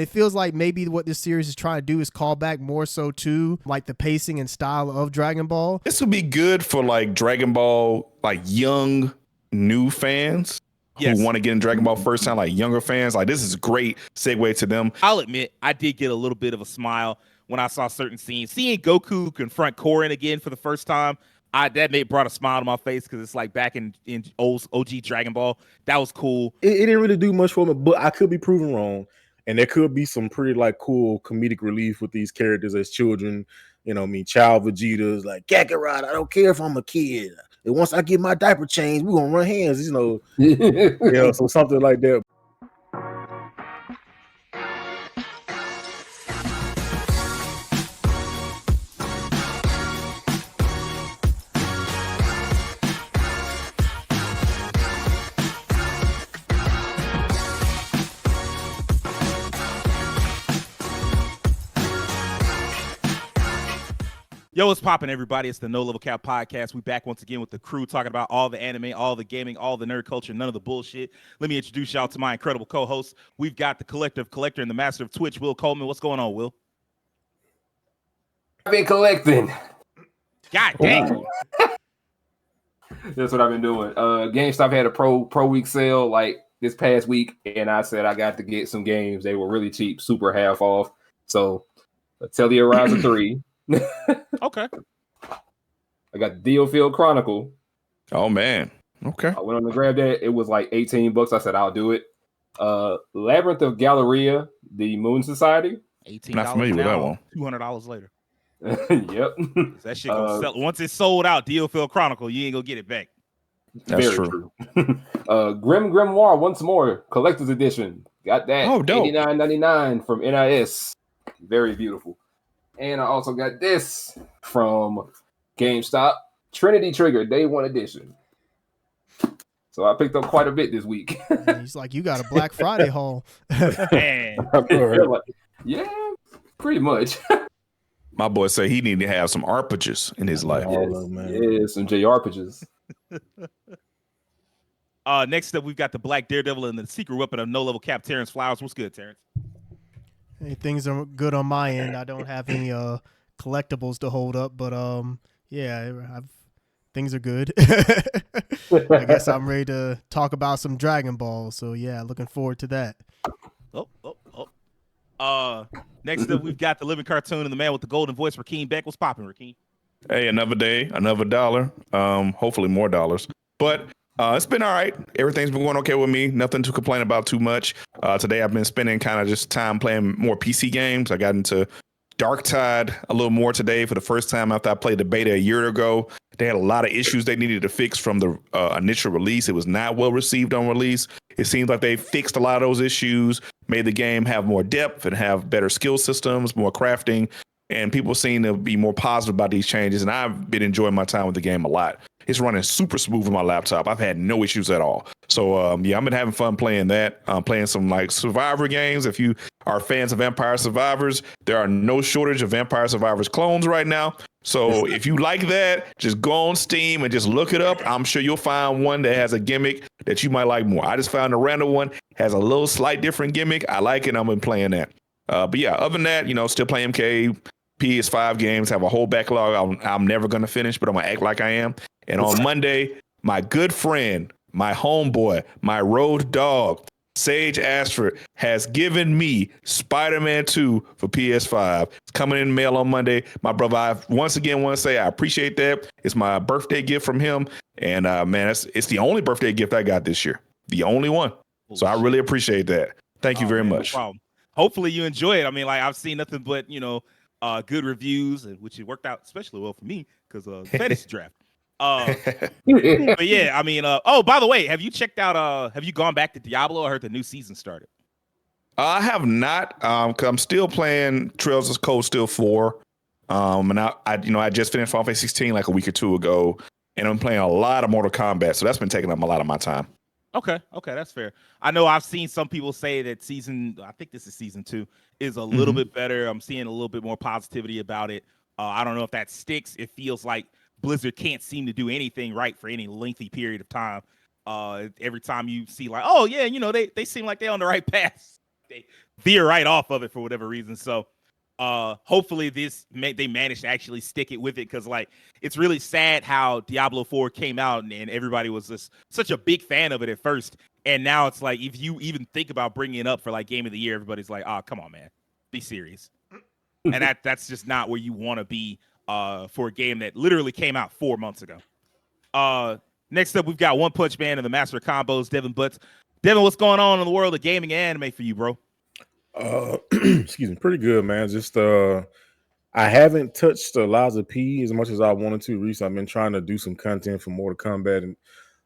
It feels like maybe what this series is trying to do is call back more so to like the pacing and style of Dragon Ball. This would be good for like Dragon Ball, like young, new fans who want to get in Dragon Ball first time, like younger fans. Like this is a great segue to them. I'll admit, I did get a little bit of a smile when I saw certain scenes. Seeing Goku confront Korin again for the first time, that brought a smile to my face because it's like back in old OG Dragon Ball. That was cool. It didn't really do much for me, but I could be proven wrong. And there could be some pretty like cool comedic relief with these characters as children. You know, child Vegeta's like Kakarot. I don't care if I'm a kid. And once I get my diaper changed, we're gonna run hands. So something like that. Yo, what's poppin', everybody? It's the No Level Cap Podcast. We back once again with the crew talking about all the anime, all the gaming, all the nerd culture, none of the bullshit. Let me introduce y'all to my incredible co-hosts. We've got the collective collector and the master of Twitch, Will Coleman. What's going on, Will? I've been collecting. God dang. That's what I've been doing. GameStop had a pro week sale like this past week, and I said I got to get some games. They were really cheap, super half off. So, Atelier Riser 3. Okay. I got the Field Chronicle. Oh man. Okay. I went on to grab that. It was like $18. I said I'll do it. Labyrinth of Galleria, the Moon Society. $18. Not familiar with that one. $200 later. Yep. That shit gonna sell. Once it's sold out, Field Chronicle, you ain't gonna get it back. That's Very true. Grim Grimoire once more, collector's edition. Got that. Oh, dope. $89.99 from NIS. Very beautiful. And I also got this from GameStop, Trinity Trigger Day 1 edition. So I picked up quite a bit this week. He's like, you got a Black Friday haul. Man. Yeah, pretty much. My boy said he needed to have some RPGs in his life. Yeah, some JRPGs. Next up, we've got the Black Daredevil and the secret weapon of No Level Cap, Terrence Flowers. What's good, Terrence? Hey, things are good on my end. I don't have any collectibles to hold up, but things are good. I guess I'm ready to talk about some Dragon Ball. So yeah, looking forward to that. Next up, we've got the living cartoon and the man with the golden voice, Rakeem Beck. What's popping, Rakeem? Hey, another day, another dollar. Hopefully more dollars. But it's been all right. Everything's been going okay with me. Nothing to complain about too much. Today I've been spending kind of just time playing more PC games. I got into Darktide a little more today for the first time after I played the beta a year ago. They had a lot of issues they needed to fix from the initial release. It was not well received on release. It seems like they fixed a lot of those issues, made the game have more depth and have better skill systems, more crafting, and people seem to be more positive about these changes. And I've been enjoying my time with the game a lot. It's running super smooth on my laptop. I've had no issues at all. So, I've been having fun playing that. Playing some like Survivor games. If you are fans of Vampire Survivors, there are no shortage of Vampire Survivors clones right now. So if you like that, just go on Steam and just look it up. I'm sure you'll find one that has a gimmick that you might like more. I just found a random one, has a little slight different gimmick. I like it. I've been playing that. But yeah, other than that, still playing MK, PS5 games, have a whole backlog I'm never going to finish, but I'm going to act like I am. And on Monday, my good friend, my homeboy, my road dog, Sage Astrid, has given me Spider-Man 2 for PS5. It's coming in the mail on Monday. My brother, I once again want to say I appreciate that. It's my birthday gift from him. And man, it's the only birthday gift I got this year. The only one. So I really appreciate that. Thank you very much. No problem. Hopefully you enjoy it. I mean, like I've seen nothing but, good reviews, which it worked out especially well for me because fantasy draft. But yeah, I mean, by the way, have you checked out, have you gone back to Diablo? I heard the new season started. I have not, cause I'm still playing Trails of Cold Steel 4. And I just finished Final Fantasy 16 like a week or two ago, and I'm playing a lot of Mortal Kombat. So that's been taking up a lot of my time. Okay, that's fair. I know I've seen some people say that I think this is season 2, is a little bit better. I'm seeing a little bit more positivity about it. I don't know if that sticks. It feels like Blizzard can't seem to do anything right for any lengthy period of time. Every time you see like, oh yeah, they seem like they're on the right path. they veer right off of it for whatever reason. So hopefully they managed to actually stick it with it, because like it's really sad how Diablo 4 came out and everybody was just such a big fan of it at first, and now it's like if you even think about bringing it up for like Game of the Year, everybody's like, oh, come on, man, be serious. And that's just not where you want to be for a game that literally came out 4 months ago. Next up, we've got One Punch Man and the Master of Combos, Devin Butts. Devin, what's going on in the world of gaming and anime for you, bro? Excuse me, pretty good, man. Just I haven't touched Liza P as much as I wanted to recently. I've been trying to do some content for Mortal Kombat, and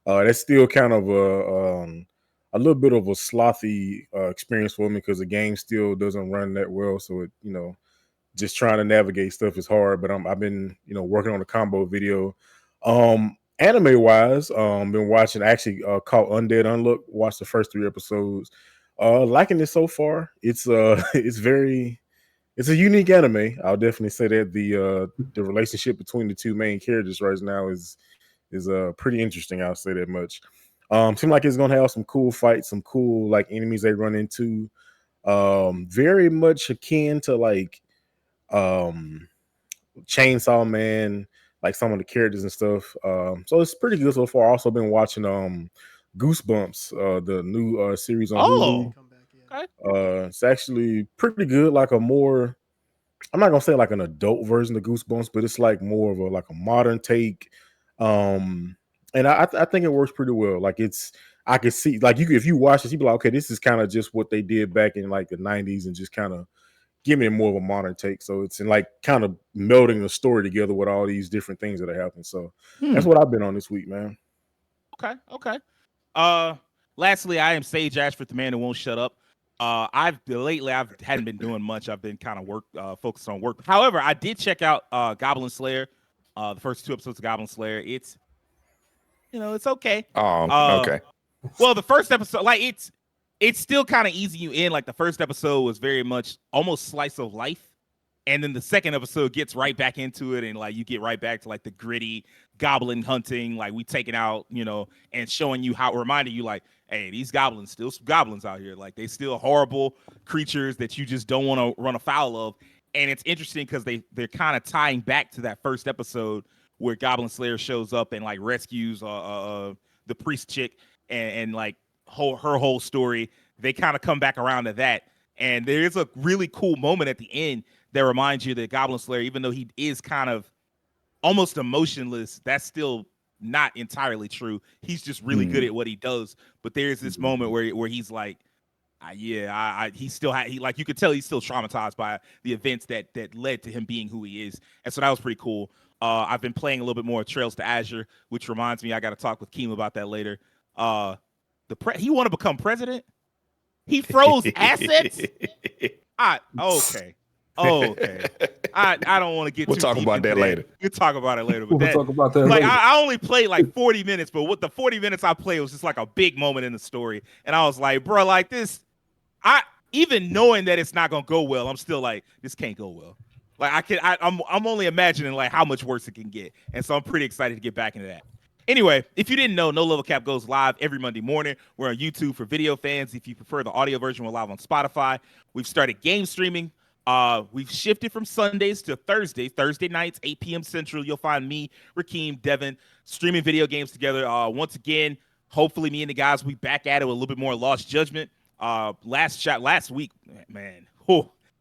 that's still kind of a little bit of a slothy experience for me because the game still doesn't run that well. So it, just trying to navigate stuff is hard. But I've been, working on a combo video. Anime wise, been watching, actually called Undead Unlock. Watched the first 3 episodes. Liking it so far. It's it's a unique anime. I'll definitely say that the relationship between the 2 main characters right now is pretty interesting. I'll say that much. Seems like it's gonna have some cool fights, some cool like enemies they run into. Very much akin to like Chainsaw Man, like some of the characters and stuff. So it's pretty good so far. Also been watching Goosebumps, the new series on Hulu. Okay. It's actually pretty good, like a more, I'm not gonna say like an adult version of Goosebumps, but it's like more of a modern take. And I think it works pretty well. Like I could see, like, if you watch this, you'd be like, okay, this is kind of just what they did back in like the 90s and just kind of give me more of a modern take. So it's in like kind of melding the story together with all these different things that are happening. So that's what I've been on this week, man. Okay. Lastly, I am Sage Ashford, the man who won't shut up. I hadn't been doing much. I've been kind of focused on work. However, I did check out Goblin Slayer, the first 2 episodes of Goblin Slayer. It's it's okay. Okay. Well, the first episode, like it's still kind of easy you in. Like the first episode was very much almost slice of life, and then the second episode gets right back into it, and like you get right back to like the gritty goblin hunting, like we taking out, and showing you how, reminding you like, hey, these goblins still some goblins out here. Like they still horrible creatures that you just don't want to run afoul of. And it's interesting because they're kind of tying back to that first episode where Goblin Slayer shows up and like rescues the priest chick and like her whole story. They kind of come back around to that. And there is a really cool moment at the end that reminds you that Goblin Slayer, even though he is kind of almost emotionless, that's still not entirely true. He's just really good at what he does. But there's this moment where he's like, he still like, you could tell he's still traumatized by the events that led to him being who he is. And so that was pretty cool. I've been playing a little bit more Trails to Azure, which reminds me, I got to talk with Keem about that later. He want to become president. He froze assets. Okay. I don't want to get. We'll talk about that later. We'll talk about it later. But We'll talk about that like, later. I only played like 40 minutes, but what the 40 minutes I played was just like a big moment in the story, and I was like, bro, like this. Even knowing that it's not gonna go well, I'm still like, this can't go well. Like I'm only imagining like how much worse it can get, and so I'm pretty excited to get back into that. Anyway, if you didn't know, No Level Cap goes live every Monday morning. We're on YouTube for video fans. If you prefer the audio version, we're live on Spotify. We've started game streaming. We've shifted from Sundays to Thursdays. Thursday nights, 8 p.m. Central. You'll find me, Rakeem, Devin, streaming video games together. Once again, hopefully me and the guys, we back at it with a little bit more Lost Judgment. Last week, man,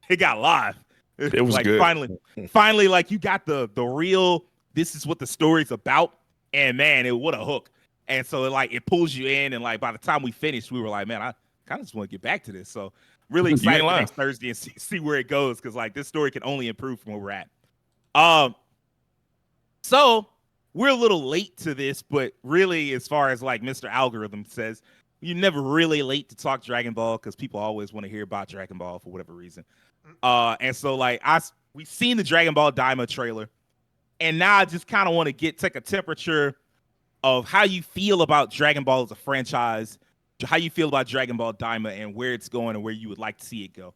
it got live. It was like good. Finally, like you got the real, this is what the story's about. And man, what a hook. And so it pulls you in. And like, by the time we finished, we were like, man, I kind of just want to get back to this. So really excited for next Thursday and see where it goes. Cause like this story can only improve from where we're at. So we're a little late to this, but really, as far as like Mr. Algorithm says, you're never really late to talk Dragon Ball because people always want to hear about Dragon Ball for whatever reason. And so like we've seen the Dragon Ball Daima trailer. And now I just kind of want to take a temperature of how you feel about Dragon Ball as a franchise, how you feel about Dragon Ball Daima and where it's going and where you would like to see it go.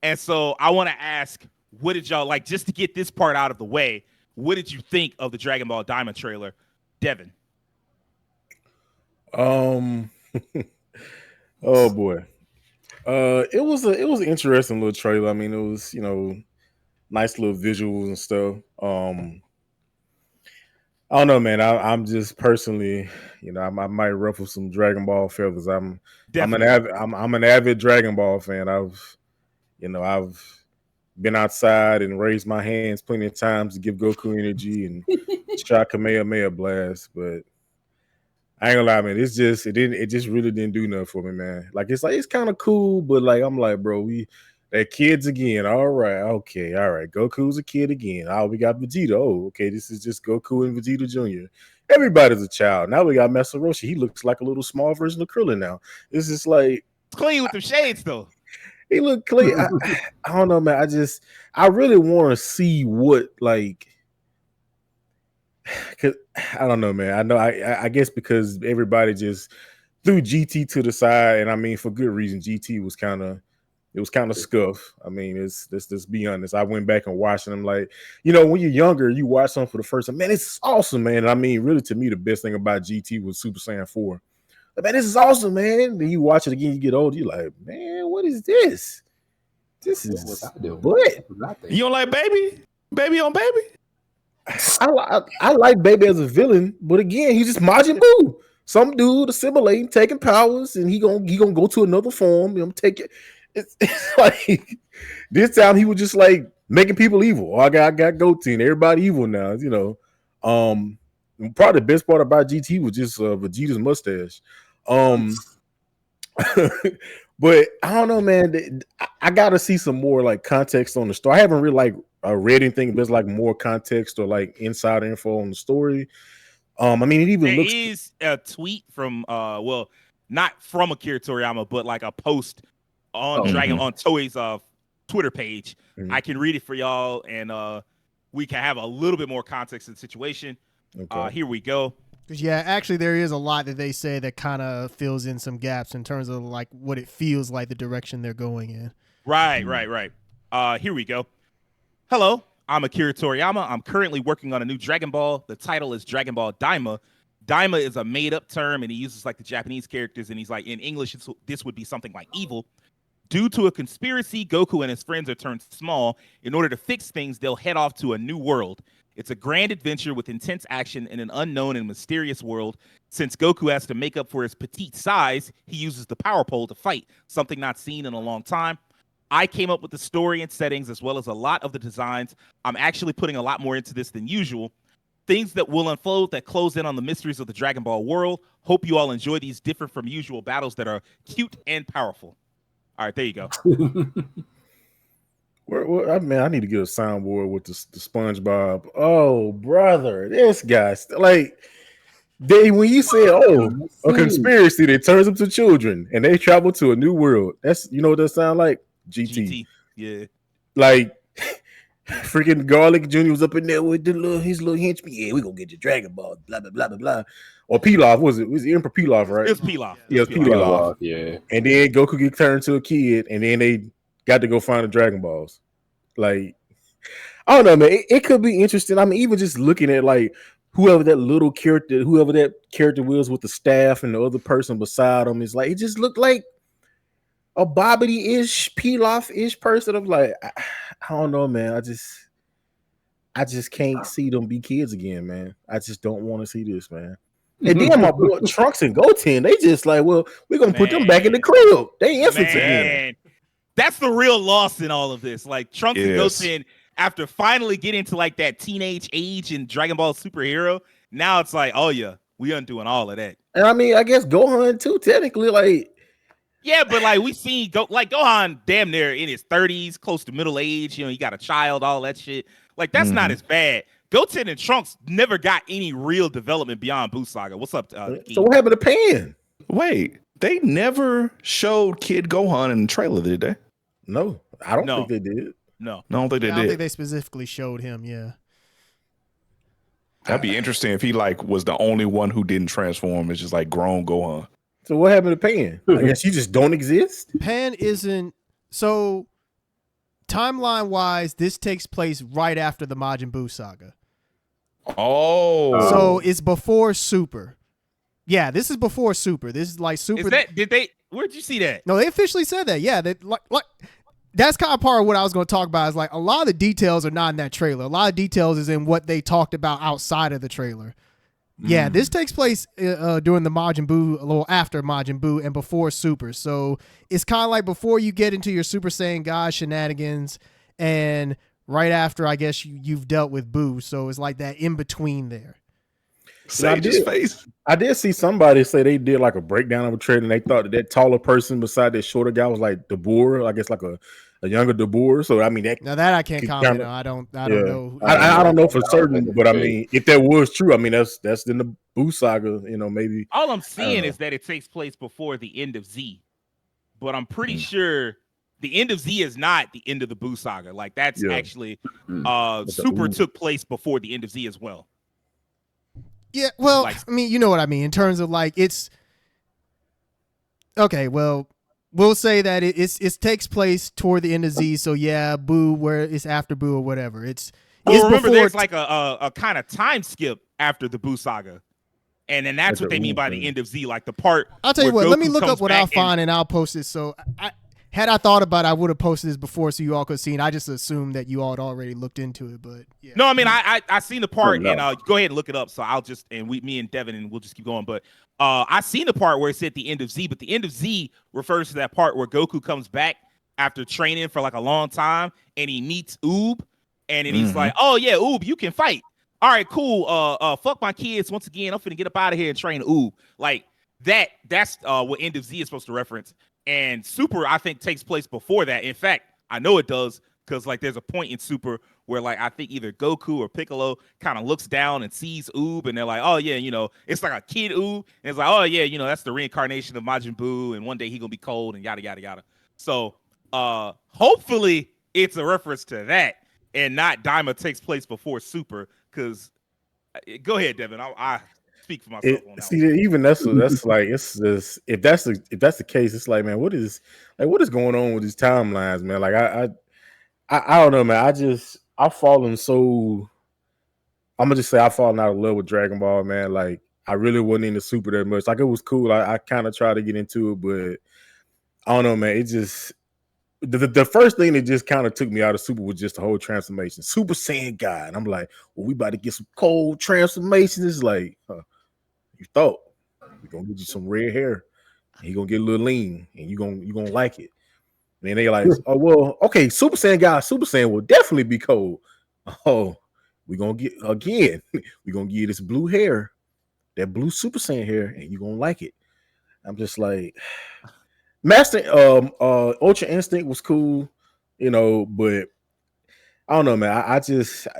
And so I want to ask, what did y'all like, just to get this part out of the way, what did you think of the Dragon Ball Daima trailer? Devin? Oh boy. It was an interesting little trailer. I mean, it was nice little visuals and stuff. I don't know, man. I'm just personally, I might ruffle some Dragon Ball feathers. Definitely. I'm an avid Dragon Ball fan. I've been outside and raised my hands plenty of times to give Goku energy and shot Kamehameha blast, but I ain't gonna lie, man. It just really didn't do nothing for me, man. Like it's kind of cool, but like I'm like, bro, they're kids again. All right, okay, all right. Goku's a kid again. Oh, we got Vegeta. Oh, okay, this is just Goku and Vegeta Jr. Everybody's a child. Now we got Masaroshi. He looks like a little small version of Krillin now. It's just like It's clean with the shades though. he look clean. I don't know, man. I really want to see what like. Cause I don't know, man. I know. I guess because everybody just threw GT to the side, and I mean for good reason. GT was kind of scuff. I mean, let's be honest. I went back and watched them. Like when you're younger, you watch something for the first time. Man, it's awesome, man. And I mean, really, to me, the best thing about GT was Super Saiyan 4. Like, man, this is awesome, man. Then you watch it again, you get older, you're like, man, what is this? This is what? You don't like baby on baby? I like Baby as a villain, but again, he's just Majin Buu. Some dude assimilating, taking powers, and he gonna go to another form. Take it. It's like this time he was just like making people evil. Oh, I got Goatee and everybody evil now. Probably the best part about GT was just Vegeta's mustache. But I don't know, man. I gotta see some more like context on the story. I haven't really like read anything, but there's like more context or like inside info on the story. I mean, it even looks. There is a tweet from not from Akira Toriyama, but like a post on on Toei's Twitter page. Mm-hmm. I can read it for y'all, and we can have a little bit more context in the situation. Okay. Here we go. Yeah, actually, there is a lot that they say that kind of fills in some gaps in terms of like what it feels like the direction they're going in. Right. Here we go. Hello, I'm Akira Toriyama. I'm currently working on a new Dragon Ball. The title is Dragonball DAIMA. DAIMA is a made-up term, and he uses like the Japanese characters, and he's like, in English, this would be something like evil. Due to a conspiracy, Goku and his friends are turned small. In order to fix things, they'll head off to a new world. It's a grand adventure with intense action in an unknown and mysterious world. Since Goku has to make up for his petite size, he uses the power pole to fight, something not seen in a long time. I came up with the story and settings as well as a lot of the designs. I'm actually putting a lot more into this than usual. Things that will unfold that close in on the mysteries of the Dragon Ball world. Hope you all enjoy these different from usual battles that are cute and powerful. All right, there you go. I need to get a soundboard with the SpongeBob. Oh, brother, this guy like when you say a conspiracy that turns them to children and they travel to a new world. That's what that sound like. GT. Yeah. Like freaking Garlic Jr. was up in there with his little henchman. Yeah, we gonna get your Dragon Ball. Blah blah blah blah blah. Or Pilaf, was it? Was it Emperor Pilaf, right? It was Pilaf. Yeah, it was Pilaf. Yeah. And then Goku get turned to a kid, and then they got to go find the Dragon Balls. Like, I don't know, man. It could be interesting. I mean, even just looking at like whoever that character was with the staff and the other person beside him is like, it just looked like a Bobbity-ish, Pilaf-ish person. I'm like, I don't know, man. I just can't see them be kids again, man. I just don't want to see this, man. And then my boy Trunks and Goten, they just like, well, we're gonna put them back in the crib. They infants again. That's the real loss in all of this. Like Trunks and Goten, after finally getting to like that teenage age in Dragon Ball Superhero, now it's like, oh yeah, we undoing all of that. And I mean, I guess Gohan too, technically, like. Yeah, but like we seen Gohan damn near in his 30s, close to middle age. He got a child, all that shit. Like that's not as bad. Goten and Trunks never got any real development beyond Buu Saga. What's up? So what happened to Pan? Wait, they never showed Kid Gohan in the trailer, did they? No, I don't think they did. No, I don't think they did. I don't think they specifically showed him. Yeah, that'd be interesting if he like was the only one who didn't transform. It's just like grown Gohan. So what happened to Pan? I guess you just don't exist. Pan isn't so. Timeline wise, this takes place right after the Majin Buu saga. Oh, so it's before Super. Yeah, this is before Super. This is like Super. Is that did they? Where'd you see that? No, they officially said that. Yeah, that like that's kind of part of what I was going to talk about. Is like a lot of the details are not in that trailer. A lot of details is in what they talked about outside of the trailer. Yeah, this takes place during the Majin Buu, a little after Majin Buu, and before Super. So it's kind of like before you get into your Super Saiyan God shenanigans, and right after, I guess you've dealt with Buu. So it's like that in between there. Sage's face. I did see somebody say they did like a breakdown of a trailer, and they thought that taller person beside that shorter guy was like Dabur, I guess like a younger Dabur. So I mean, that Now that I can't comment on. I don't know. I don't know for certain, but I mean, if that was true, I mean that's in the Buu saga. You know, maybe All I'm seeing is that it takes place before the end of Z, but I'm pretty sure the end of Z is not the end of the Buu saga. Like that's actually Super took place before the end of Z as well. Yeah, well, like, I mean, you know what I mean in terms of like it's okay. Well, we'll say that it takes place toward the end of Z. So yeah, Buu, where it's after Buu or whatever. It's remember there's like a kind of time skip after the Buu saga, and then that's what they mean by the end of Z, like the part. I'll tell you what. Let me look up what I'll find and I'll post it. So had I thought about it, I would have posted this before so you all could see it. I just assumed that you all had already looked into it, but yeah. No, I mean I seen the part and go ahead and look it up. So I'll just me and Devin and we'll just keep going. But I seen the part where it said the end of Z, but the end of Z refers to that part where Goku comes back after training for like a long time and he meets Oob, and then he's like, "Oh yeah, Oob, you can fight. All right, cool. Fuck my kids once again. I'm finna get up out of here and train Oob." Like that's what end of Z is supposed to reference. And Super, I think, takes place before that. In fact, I know it does because, like, there's a point in Super where, like, I think either Goku or Piccolo kind of looks down and sees Oob, and they're like, "Oh yeah, you know, it's like a kid Oob," and it's like, "Oh yeah, you know, that's the reincarnation of Majin Buu, and one day he gonna be cold and yada yada yada." So, hopefully, it's a reference to that, and not Daima takes place before Super. Because, go ahead, Devin. I speak for myself on that. See, even that's like it's just if that's the case, it's like, man, what is going on with these timelines, man? Like I don't know, man. I've fallen so. I'm gonna just say I've fallen out of love with Dragon Ball, man. Like I really wasn't into Super that much. Like it was cool. I kind of tried to get into it, but I don't know, man. It just the first thing that just kind of took me out of Super was just the whole transformation, Super Saiyan God. And I'm like, well, we about to get some cold transformations. It's like, you thought we're gonna get you some red hair, and you're gonna get a little lean, and you're gonna like it. And then they like, oh well, okay, Super Saiyan God, Super Saiyan will definitely be cold. Oh, we're gonna get again, we're gonna give you this blue hair, that blue Super Saiyan hair, and you're gonna like it. I'm just like, Master Ultra Instinct was cool, you know, but I don't know, man.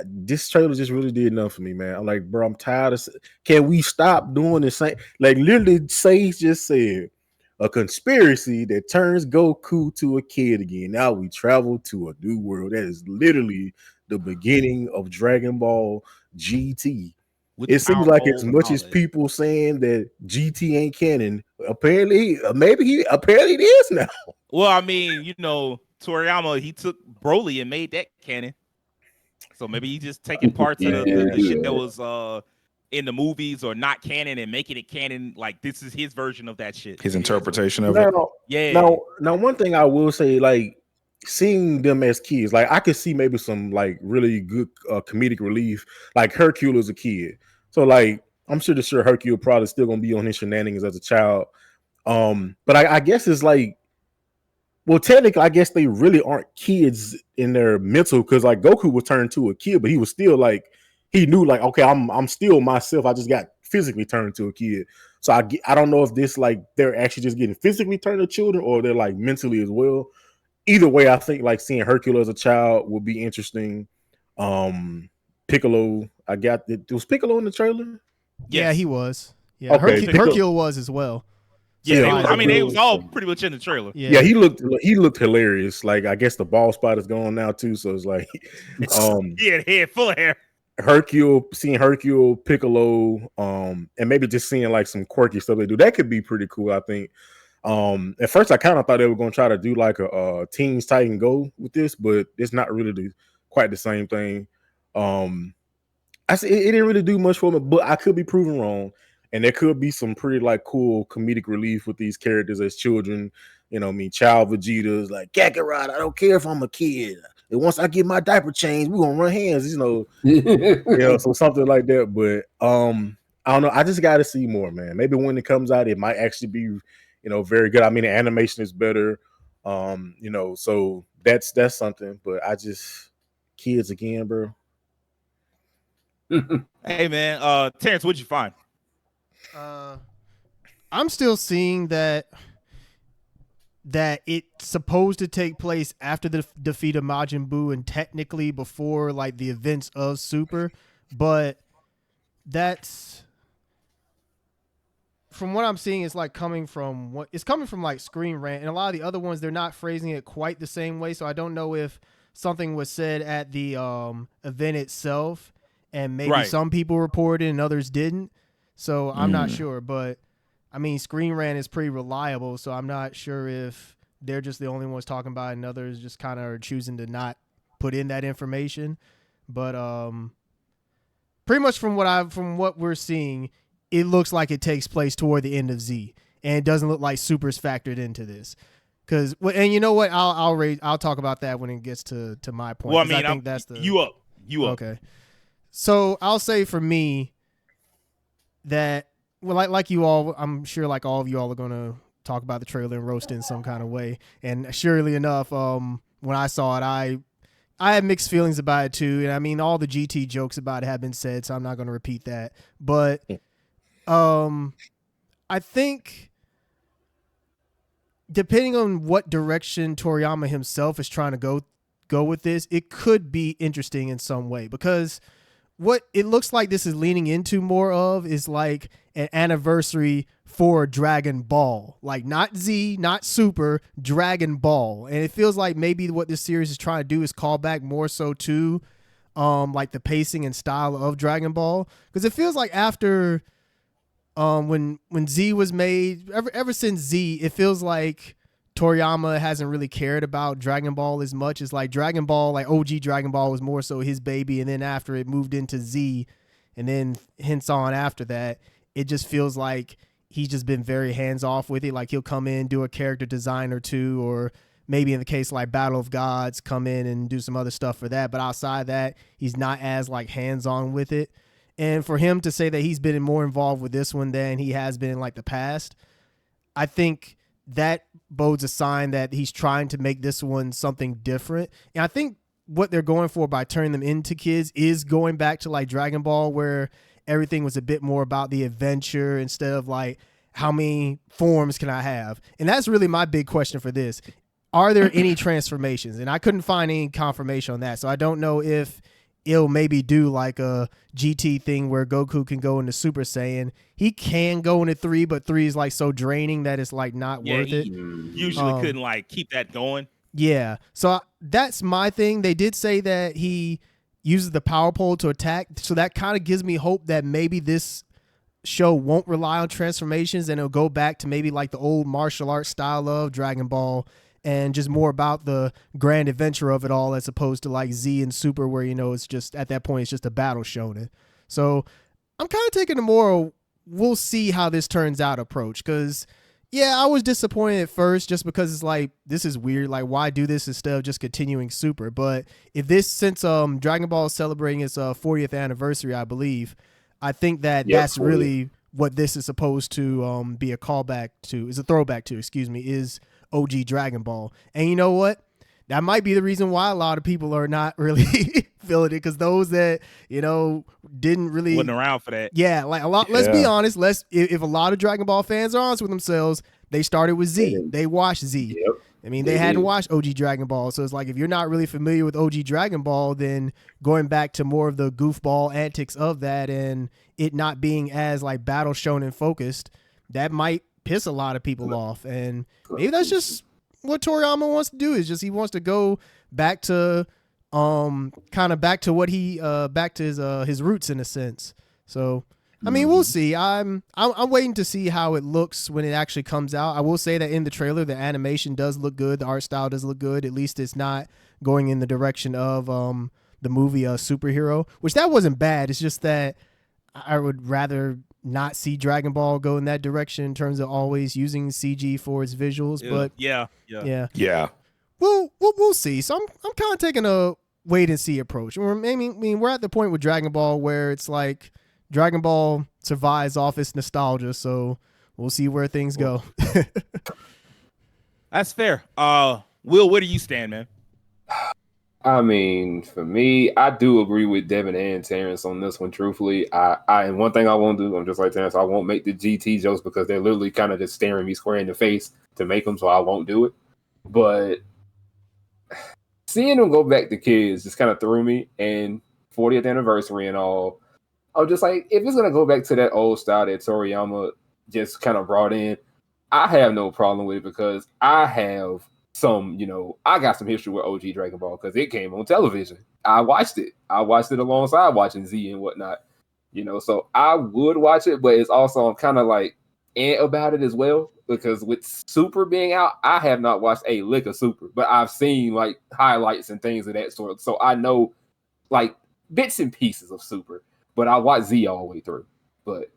This trailer just really did enough for me, man. I'm like, bro, I'm tired of. Can we stop doing the same? Like, literally, Sage just said a conspiracy that turns Goku to a kid again. Now we travel to a new world. That is literally the beginning of Dragon Ball GT. It seems like as much as people saying that GT ain't canon, apparently it is now. Well, I mean, you know, Toriyama, he took Broly and made that canon. So maybe he's just taking parts of the shit that was in the movies or not canon and making it canon. Like this is his version of that shit. His interpretation of it. Yeah. Now, one thing I will say, like seeing them as kids, like I could see maybe some like really good comedic relief. Like Hercule as a kid, so like I'm sure Hercule probably still gonna be on his shenanigans as a child. But I guess it's like. Well, technically, I guess they really aren't kids in their mental because, like, Goku was turned to a kid, but he was still like he knew, like, okay, I'm still myself. I just got physically turned to a kid. So I don't know if this like they're actually just getting physically turned to children or they're like mentally as well. Either way, I think like seeing Hercule as a child would be interesting. Piccolo, was Piccolo in the trailer? Yeah, he was. Yeah, okay, Hercule was as well. Yeah, I mean, they was all pretty much in the trailer. Yeah, he looked hilarious. Like, I guess the bald spot is gone now too, so it's like, he had head full of hair. Seeing Hercule, Piccolo, and maybe just seeing like some quirky stuff they do. That could be pretty cool, I think. At first, I kind of thought they were going to try to do like a Teens Titan Go with this, but it's not really quite the same thing. I said it didn't really do much for me, but I could be proven wrong. and there could be some pretty like cool comedic relief with these characters as children. Child Vegeta's like Kakarot. I don't care if I'm a kid. And once I get my diaper changed, we're gonna run hands. So something like that. But I don't know. I just got to see more, man. Maybe when it comes out, it might actually be, very good. I mean, the animation is better. So that's something. But kids again, bro. Hey man, Terrence, what'd you find? I'm still seeing that it's supposed to take place after the defeat of Majin Buu and technically before like the events of Super, but that's from what I'm seeing. It's like coming from like Screen Rant, and a lot of the other ones they're not phrasing it quite the same way. So I don't know if something was said at the event itself, and maybe some people reported and others didn't. So I'm not sure, but I mean, Screen Rant is pretty reliable, so I'm not sure if they're just the only ones talking about it and others just kind of are choosing to not put in that information. But pretty much from what we're seeing, it looks like it takes place toward the end of Z, and it doesn't look like Super's factored into this. And you know what? I'll talk about that when it gets to my point. Well, I mean, I think that's the you up. Okay. So I'll say for me that, well, like you all, I'm sure like all of you all are going to talk about the trailer and roast it in some kind of way. And surely enough, when I saw it, I had mixed feelings about it too. And I mean, all the GT jokes about it have been said, so I'm not going to repeat that. But I think depending on what direction Toriyama himself is trying to go with this, it could be interesting in some way, because what it looks like this is leaning into more of is like an anniversary for Dragon Ball, like not Z, not Super, Dragon Ball. And it feels like maybe what this series is trying to do is call back more so to like the pacing and style of Dragon Ball, because it feels like after when Z was made, ever since Z, it feels like Toriyama hasn't really cared about Dragon Ball as much. As like Dragon Ball, like OG Dragon Ball was more so his baby, and then after it moved into Z, and then hence on after that, it just feels like he's just been very hands off with it. Like he'll come in, do a character design or two, or maybe in the case like Battle of Gods, come in and do some other stuff for that. But outside that, he's not as like hands on with it. And for him to say that he's been more involved with this one than he has been in like the past, I think that bodes a sign that he's trying to make this one something different. And I think what they're going for by turning them into kids is going back to like Dragon Ball, where everything was a bit more about the adventure instead of like, how many forms can I have? And that's really my big question for this. Are there any transformations? And I couldn't find any confirmation on that. So I don't know if it'll maybe do like a GT thing where Goku can go into Super Saiyan. He can go into 3, but 3 is like so draining that it's like not worth it. Usually couldn't like keep that going. Yeah. So that's my thing. They did say that he uses the power pole to attack. So that kind of gives me hope that maybe this show won't rely on transformations and it'll go back to maybe like the old martial arts style of Dragon Ball, and just more about the grand adventure of it all, as opposed to like Z and Super, where, it's just at that point, it's just a battle shonen. So I'm kind of taking a more, we'll see how this turns out approach. Cause yeah, I was disappointed at first just because it's like, this is weird. Like, why do this instead of just continuing Super? But if this, since Dragon Ball is celebrating its 40th anniversary, I believe, I think that that's 40. Really what this is supposed to be a callback to, is a throwback to, is OG Dragon Ball. And you know what? That might be the reason why a lot of people are not really feeling it, because those that, didn't really... wasn't around for that. Yeah, like a lot, let's be honest, if a lot of Dragon Ball fans are honest with themselves, they started with Z. They watched Z. Yep. I mean, they hadn't watched OG Dragon Ball. So it's like, if you're not really familiar with OG Dragon Ball, then going back to more of the goofball antics of that and it not being as like battle shonen focused, that might piss a lot of people off. And maybe that's just what Toriyama wants to do, is just he wants to go back to back to what he back to his roots in a sense. So I mean, we'll see. I'm waiting to see how it looks when it actually comes out. I will say that in the trailer, the animation does look good. The art style does look good. At least it's not going in the direction of the movie Superhero, which that wasn't bad. It's just that I would rather not see Dragon Ball go in that direction in terms of always using CG for its visuals. But yeah. We'll see. So I'm kind of taking a wait and see approach. Or maybe, I mean, we're at the point with Dragon Ball where it's like Dragon Ball survives off its nostalgia. So we'll see where things go. That's fair. Will, where do you stand, man? I mean, for me, I do agree with Devin and Terrence on this one. Truthfully, and one thing I won't do, I'm just like Terrence, I won't make the GT jokes because they're literally kind of just staring me square in the face to make them, so I won't do it. But seeing them go back to kids just kind of threw me. And 40th anniversary and all, I'm just like, if it's gonna go back to that old style that Toriyama just kind of brought in, I have no problem with it because I have I got some history with OG Dragon Ball because it came on television. I watched it alongside watching Z and whatnot, so I would watch it, but it's also, I'm kind of like about it as well because with Super being out, I have not watched a lick of Super, but I've seen like highlights and things of that sort. So I know like bits and pieces of Super, but I watched Z all the way through. But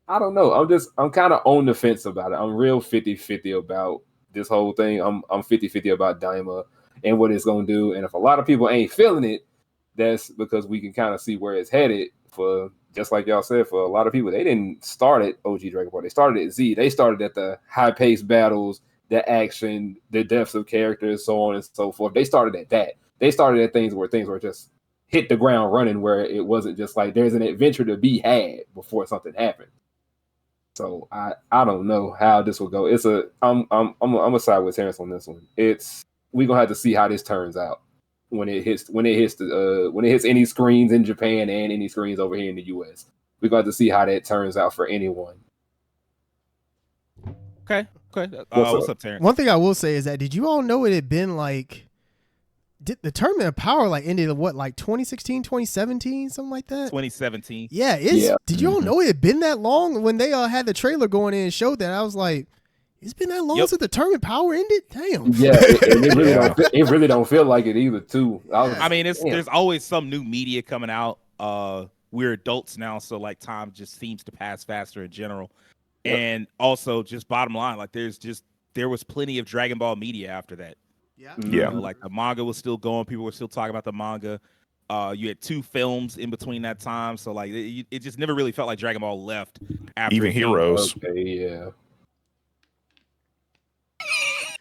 I don't know. I'm kind of on the fence about it. I'm real 50-50 about this whole thing. I'm 50-50 about Daima and what it's going to do. And if a lot of people ain't feeling it, that's because we can kind of see where it's headed. For just like y'all said, for a lot of people, they didn't start at OG Dragon Ball. They started at Z. They started at the high-paced battles, the action, the depths of characters, so on and so forth. They started at that. They started at things where things were just hit the ground running, where it wasn't just like there's an adventure to be had before something happened. So I don't know how this will go. I'm a side with Terrence on this one. We're gonna have to see how this turns out when it hits any screens in Japan and any screens over here in the US. We're gonna have to see how that turns out for anyone. Okay. What's up, Terrence? One thing I will say is that, did you all know it had been like, the Tournament of Power like ended in what, like 2016, 2017, something like that? 2017. Yeah, did you all know it had been that long? When they had the trailer going in and showed that, I was like, it's been that long since the Tournament of Power ended? Damn. Yeah, it really don't feel like it either, too. There's always some new media coming out. We're adults now, so like time just seems to pass faster in general. Yep. And also, just bottom line, like there was plenty of Dragon Ball media after that. Yeah. Like the manga was still going. People were still talking about the manga. You had 2 films in between that time. So like it just never really felt like Dragon Ball left after even Heroes. Okay, yeah.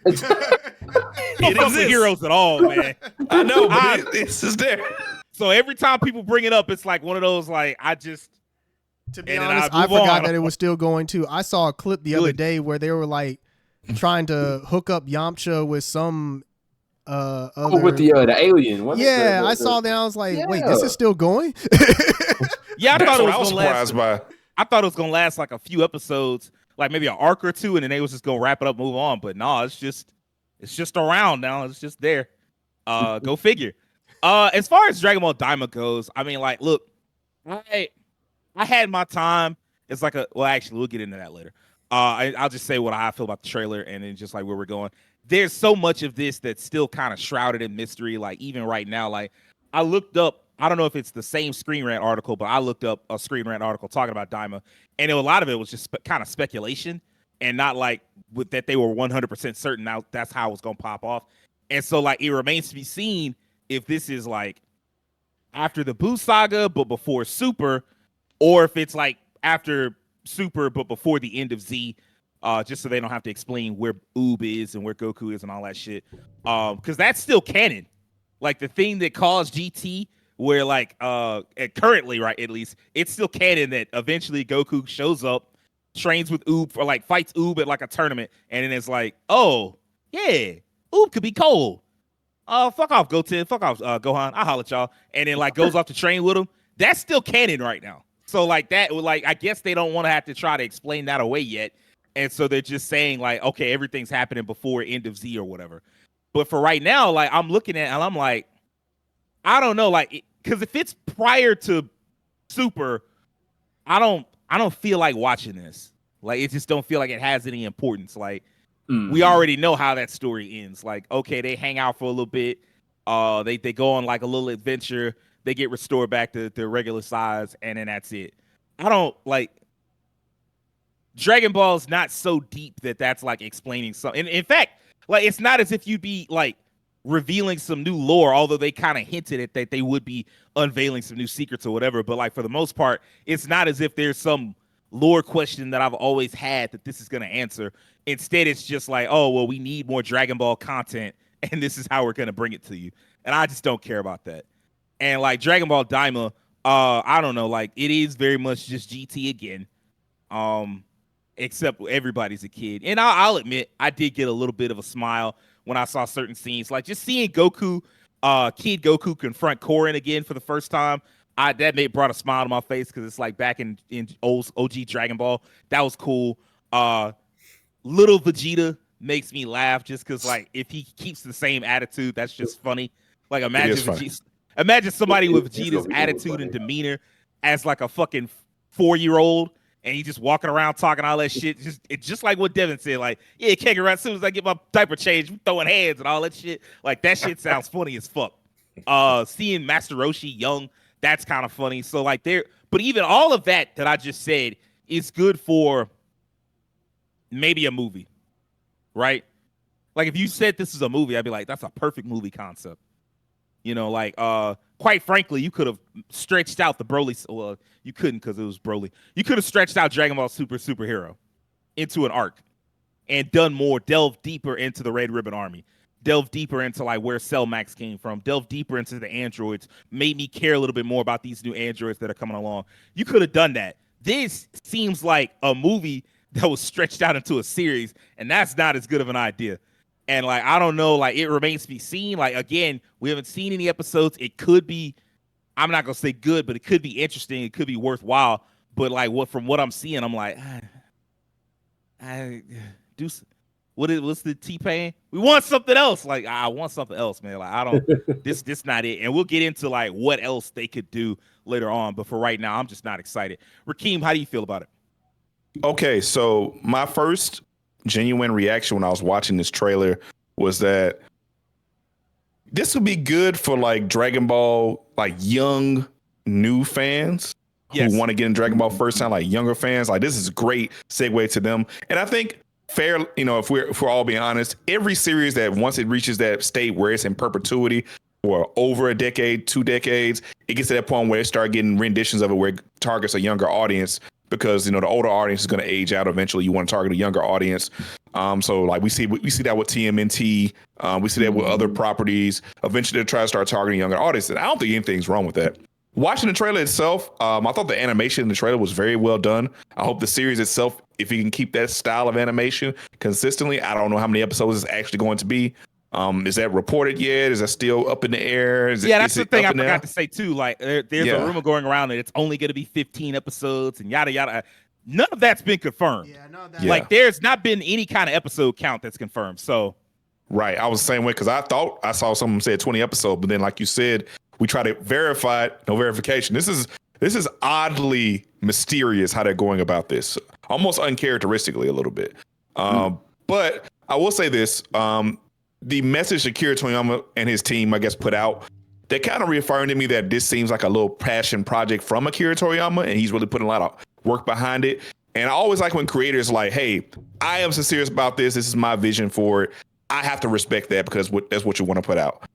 It isn't Heroes at all, man. I know, but it's just there. So every time people bring it up, it's like one of those like to be honest, I forgot that it was still going too. I saw a clip the other day where they were like trying to hook up Yamcha with some other... with the alien. I saw that. I was like, wait, this is still going? Yeah, I was surprised by. I thought it was gonna last like a few episodes, like maybe an arc or 2, and then they was just gonna wrap it up, move on. But no, it's just around now. It's just there. Go figure. As far as Dragon Ball Daima goes, I mean, like, look, I had my time. It's like actually, we'll get into that later. I'll just say what I feel about the trailer and then just like where we're going. There's so much of this that's still kind of shrouded in mystery. Like even right now, like I looked up, I don't know if it's the same Screen Rant article, but I looked up a Screen Rant article talking about Daima, and a lot of it was just kind of speculation and not like that they were 100% certain now that's how it was going to pop off. And so like it remains to be seen if this is like after the Buu saga, but before Super, or if it's like after Super, but before the end of Z, just so they don't have to explain where Oob is and where Goku is and all that shit. Because that's still canon. Like the thing that caused GT, where like currently, right, at least, it's still canon that eventually Goku shows up, trains with Oob, or like fights Oob at like a tournament, and then it's like, oh, yeah, Oob could be cold. Fuck off, Goten. Fuck off, Gohan. I'll holler at y'all. And then like goes off to train with him. That's still canon right now. So like that, like I guess they don't want to have to try to explain that away yet, and so they're just saying like, okay, everything's happening before end of Z or whatever. But for right now, like I'm looking at, and I'm like, I don't know, like because if it's prior to Super, I don't feel like watching this. Like it just don't feel like it has any importance. Like we already know how that story ends. Like okay, they hang out for a little bit, they go on like a little adventure. They get restored back to their regular size, and then that's it. I don't like Dragon Ball is not so deep that that's like explaining something. In fact, like it's not as if you'd be like revealing some new lore, although they kind of hinted at that they would be unveiling some new secrets or whatever. But like for the most part, it's not as if there's some lore question that I've always had that this is going to answer. Instead, it's just like, oh, well, we need more Dragon Ball content, and this is how we're going to bring it to you. And I just don't care about that. And like Dragon Ball Daima, I don't know, like it is very much just GT again. Except everybody's a kid. And I'll admit, I did get a little bit of a smile when I saw certain scenes, like just seeing Goku, Kid Goku confront Korin again for the first time. That brought a smile to my face because it's like back in old OG Dragon Ball. That was cool. Little Vegeta makes me laugh just because like if he keeps the same attitude, that's just funny. Like imagine somebody with Vegeta's attitude and demeanor as like a fucking 4-year-old. And he just walking around talking all that shit. It's just like what Devin said. Like, yeah, Kakarot, as soon as I get my diaper changed, I'm throwing hands and all that shit. Like, that shit sounds funny as fuck. Seeing Master Roshi young, that's kind of funny. So, like, but even all of that I just said is good for maybe a movie, right? Like, if you said this is a movie, I'd be like, that's a perfect movie concept. You know, like, quite frankly, you could have stretched out the Broly. Well, you couldn't because it was Broly. You could have stretched out Dragon Ball Superhero into an arc and done more, delve deeper into the Red Ribbon Army, delve deeper into like where Cell Max came from, delve deeper into the androids, made me care a little bit more about these new androids that are coming along. You could have done that. This seems like a movie that was stretched out into a series, and that's not as good of an idea. And like, I don't know, like it remains to be seen. Like, again, we haven't seen any episodes. It could be, I'm not going to say good, but it could be interesting. It could be worthwhile. But like from what I'm seeing, I'm like, what's the T-Pain? We want something else. Like, I want something else, man. Like, I don't, this not it. And we'll get into like what else they could do later on. But for right now, I'm just not excited. Rakeem, how do you feel about it? Okay, so my first genuine reaction when I was watching this trailer was that this would be good for like Dragon Ball, like young new fans who want to get in Dragon Ball first time, like younger fans. Like this is a great segue to them. And I think fair, you know, if we're all being honest, every series that once it reaches that state where it's in perpetuity for over a decade, 2 decades, it gets to that point where it start getting renditions of it where it targets a younger audience. Because, you know, the older audience is going to age out eventually. You want to target a younger audience. So like we see that with TMNT. We see that with other properties. Eventually they try to start targeting younger audiences. I don't think anything's wrong with that. Watching the trailer itself, I thought the animation in the trailer was very well done. I hope the series itself, if you can keep that style of animation consistently, I don't know how many episodes it's actually going to be. Is that reported yet? Is that still up in the air? That's the thing I forgot to say too. Like there's a rumor going around that it's only going to be 15 episodes and yada yada. None of that's been confirmed. Yeah, no, like there's not been any kind of episode count that's confirmed. So right, I was the same way because I thought I saw someone said 20 episodes, but then like you said, we try to verify it, no verification. This is oddly mysterious how they're going about this, almost uncharacteristically a little bit. But I will say this. The message Akira Toriyama and his team, I guess, put out, they kind of reaffirmed to me that this seems like a little passion project from Akira Toriyama, and he's really putting a lot of work behind it. And I always like when creators like, hey, I am sincere about this. This is my vision for it. I have to respect that because that's what you want to put out.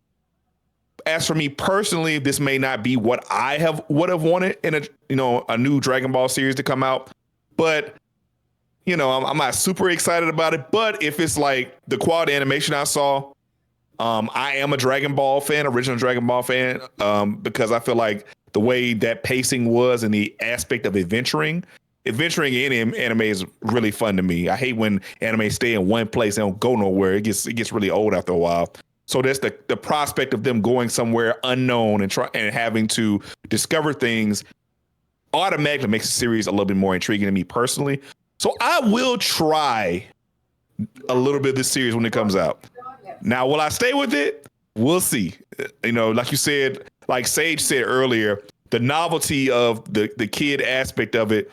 As for me personally, this may not be what I would have wanted in a new Dragon Ball series to come out, but you know, I'm not super excited about it, but if it's like the quality animation I saw, I am a Dragon Ball fan, original Dragon Ball fan, because I feel like the way that pacing was and the aspect of adventuring in anime is really fun to me. I hate when anime stay in one place and don't go nowhere. It gets really old after a while. So that's the prospect of them going somewhere unknown and having to discover things automatically makes the series a little bit more intriguing to me personally. So I will try a little bit of this series when it comes out. Now, will I stay with it? We'll see. You know, like you said, like Sage said earlier, the novelty of the kid aspect of it,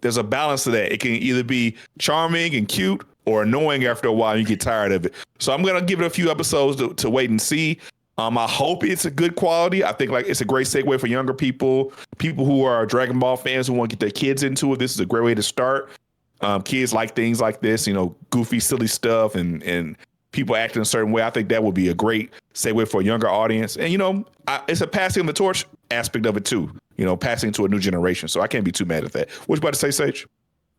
there's a balance to that. It can either be charming and cute or annoying after a while and you get tired of it. So I'm going to give it a few episodes to wait and see. I hope it's a good quality. I think like it's a great segue for younger people who are Dragon Ball fans who want to get their kids into it. This is a great way to start. kids like things like this, goofy, silly stuff, and people acting a certain way. I think that would be a great segue for a younger audience. And it's a passing of the torch aspect of it too. Passing to a new generation. So I can't be too mad at that. What you about to say, Sage?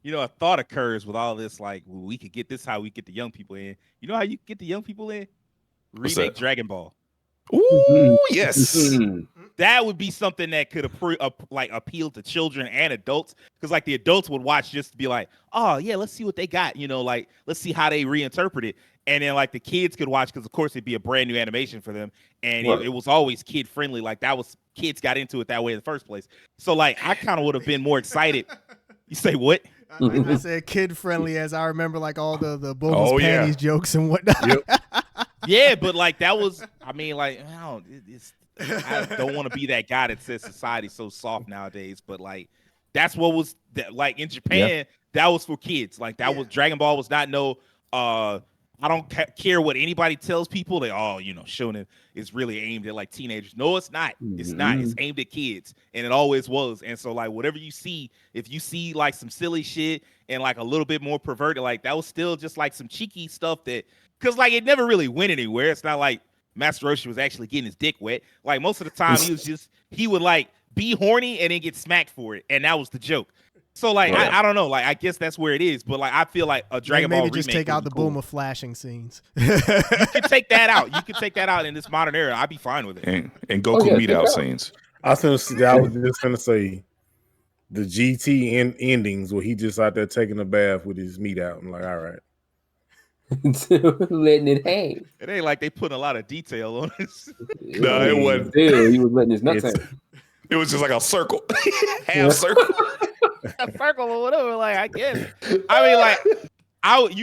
A thought occurs with all this, like, well, we could get this how we get the young people in. You know how you get the young people in? Remake Dragon Ball. Ooh, yes. That would be something that could appeal to children and adults, because like the adults would watch just to be like, oh yeah, let's see what they got, like let's see how they reinterpret it, and then like the kids could watch, because of course it'd be a brand new animation for them, and it was always kid friendly. Like that was, kids got into it that way in the first place. So like I kind of would have been more excited. You say what? I said kid friendly, as I remember like all the bogus panties jokes and whatnot. Yep. Yeah, but like that was, I don't want to be that guy that says society's so soft nowadays, but like that's what was like in Japan. That was for kids. Like that was, Dragon Ball was not I don't care what anybody tells people. They shonen is really aimed at like teenagers. No, it's not. It's not. It's aimed at kids, and it always was. And so like whatever you see, if you see like some silly shit and like a little bit more perverted, like that was still just like some cheeky stuff that, because like it never really went anywhere. It's not like Master Roshi was actually getting his dick wet. Like most of the time he would like be horny and then get smacked for it, and that was the joke. So like I don't know, like I guess that's where it is, but like I feel like a Dragon Ball remake just take out the Bulma flashing scenes. You could take that out. You could take that out in this modern era. I'd be fine with it. And Goku meet out scenes. I was just gonna say the GT endings where he just out there taking a bath with his meat out. I'm like, all right. Letting it hang. It ain't like they put a lot of detail on this. No, it wasn't. He was letting his nuts hang. It was just like a circle, half circle. A circle or whatever. Like I guess. I mean, like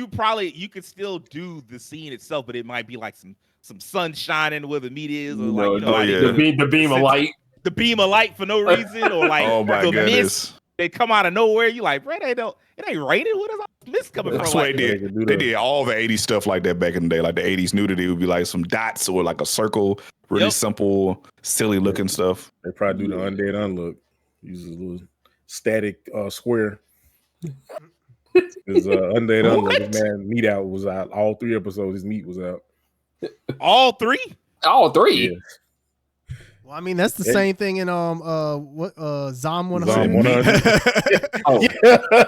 you could still do the scene itself, but it might be like some sun shining where the meat is, or the beam of light. The beam of light for no reason, or like oh my goodness. Mist. They come out of nowhere. You like, bro, it ain't raining. What is all this mist coming from? That's what they did all the 80s stuff like that back in the day. Like the 80s nudity would be like some dots or like a circle, really simple, silly looking stuff. They probably do the undead unlook. Use a little static square. His undead unlook. His man meat out was out. All 3 episodes, his meat was out. All 3? All 3? Yeah. Well, I mean that's the same thing in Zom 100. Zom 100.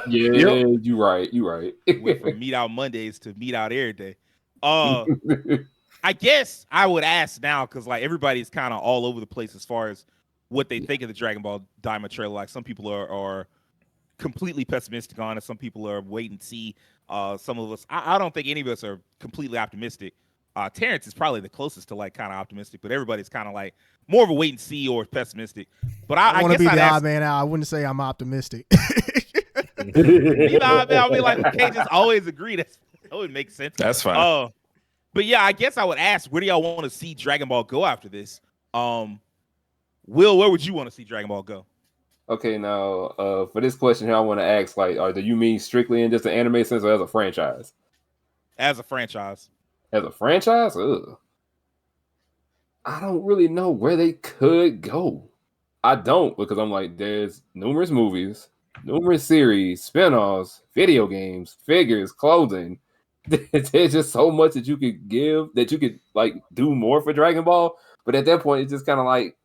Yeah, you right. Went from meat out Mondays to meat out every day. I guess I would ask now, because like everybody's kind of all over the place as far as what they think of the Dragon Ball Daima trailer. Like some people are completely pessimistic on it. Some people are wait and see. Some of us, I don't think any of us are completely optimistic. Terrence is probably the closest to like kind of optimistic, but everybody's kind of like more of a wait and see or pessimistic. But I want to guess be the odd man out. I wouldn't say I'm optimistic. I'll be like, we can't just always agree. That would make sense. That's fine. But yeah, I guess I would ask, where do y'all want to see Dragon Ball go after this? Will, where would you want to see Dragon Ball go? Okay, now for this question here, I want to ask, like, do you mean strictly in just an anime sense or as a franchise? As a franchise. As a franchise? Ugh. I don't really know where they could go. I don't, because I'm like, there's numerous movies, numerous series, spin-offs, video games, figures, clothing. There's just so much that you could give, that you could like do more for Dragon Ball. But at that point, it's just kind of like,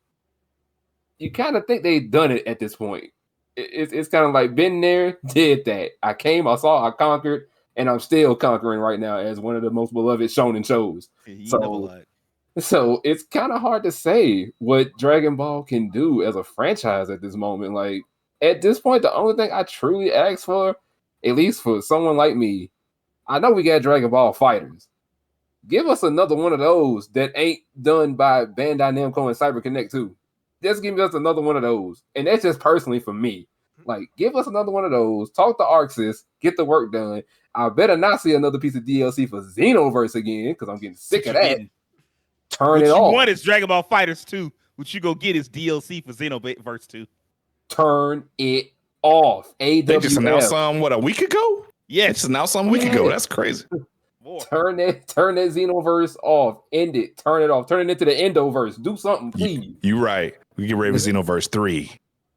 you kind of think they've done it at this point. It's kind of like, been there, did that. I came, I saw, I conquered, and I'm still conquering right now as one of the most beloved shonen shows. So it's kind of hard to say what Dragon Ball can do as a franchise at this moment. Like, at this point, the only thing I truly ask for, at least for someone like me, I know we got Dragon Ball Fighters. Give us another one of those that ain't done by Bandai Namco and CyberConnect 2. Just give us another one of those. And that's just personally for me. Like, give us another one of those. Talk to Arxis. Get the work done. I better not see another piece of DLC for Xenoverse again, because I'm getting sick of that. Turn it off. What you want is Dragon Ball Fighters 2. What you go get is DLC for Xenoverse 2. Turn it off. AWF. They just announced something, a week ago? Yeah, it's announced something a week ago. That's crazy. Turn that Xenoverse off. End it. Turn it off. Turn it into the Endoverse. Do something, please. You right. We get ready for Xenoverse 3.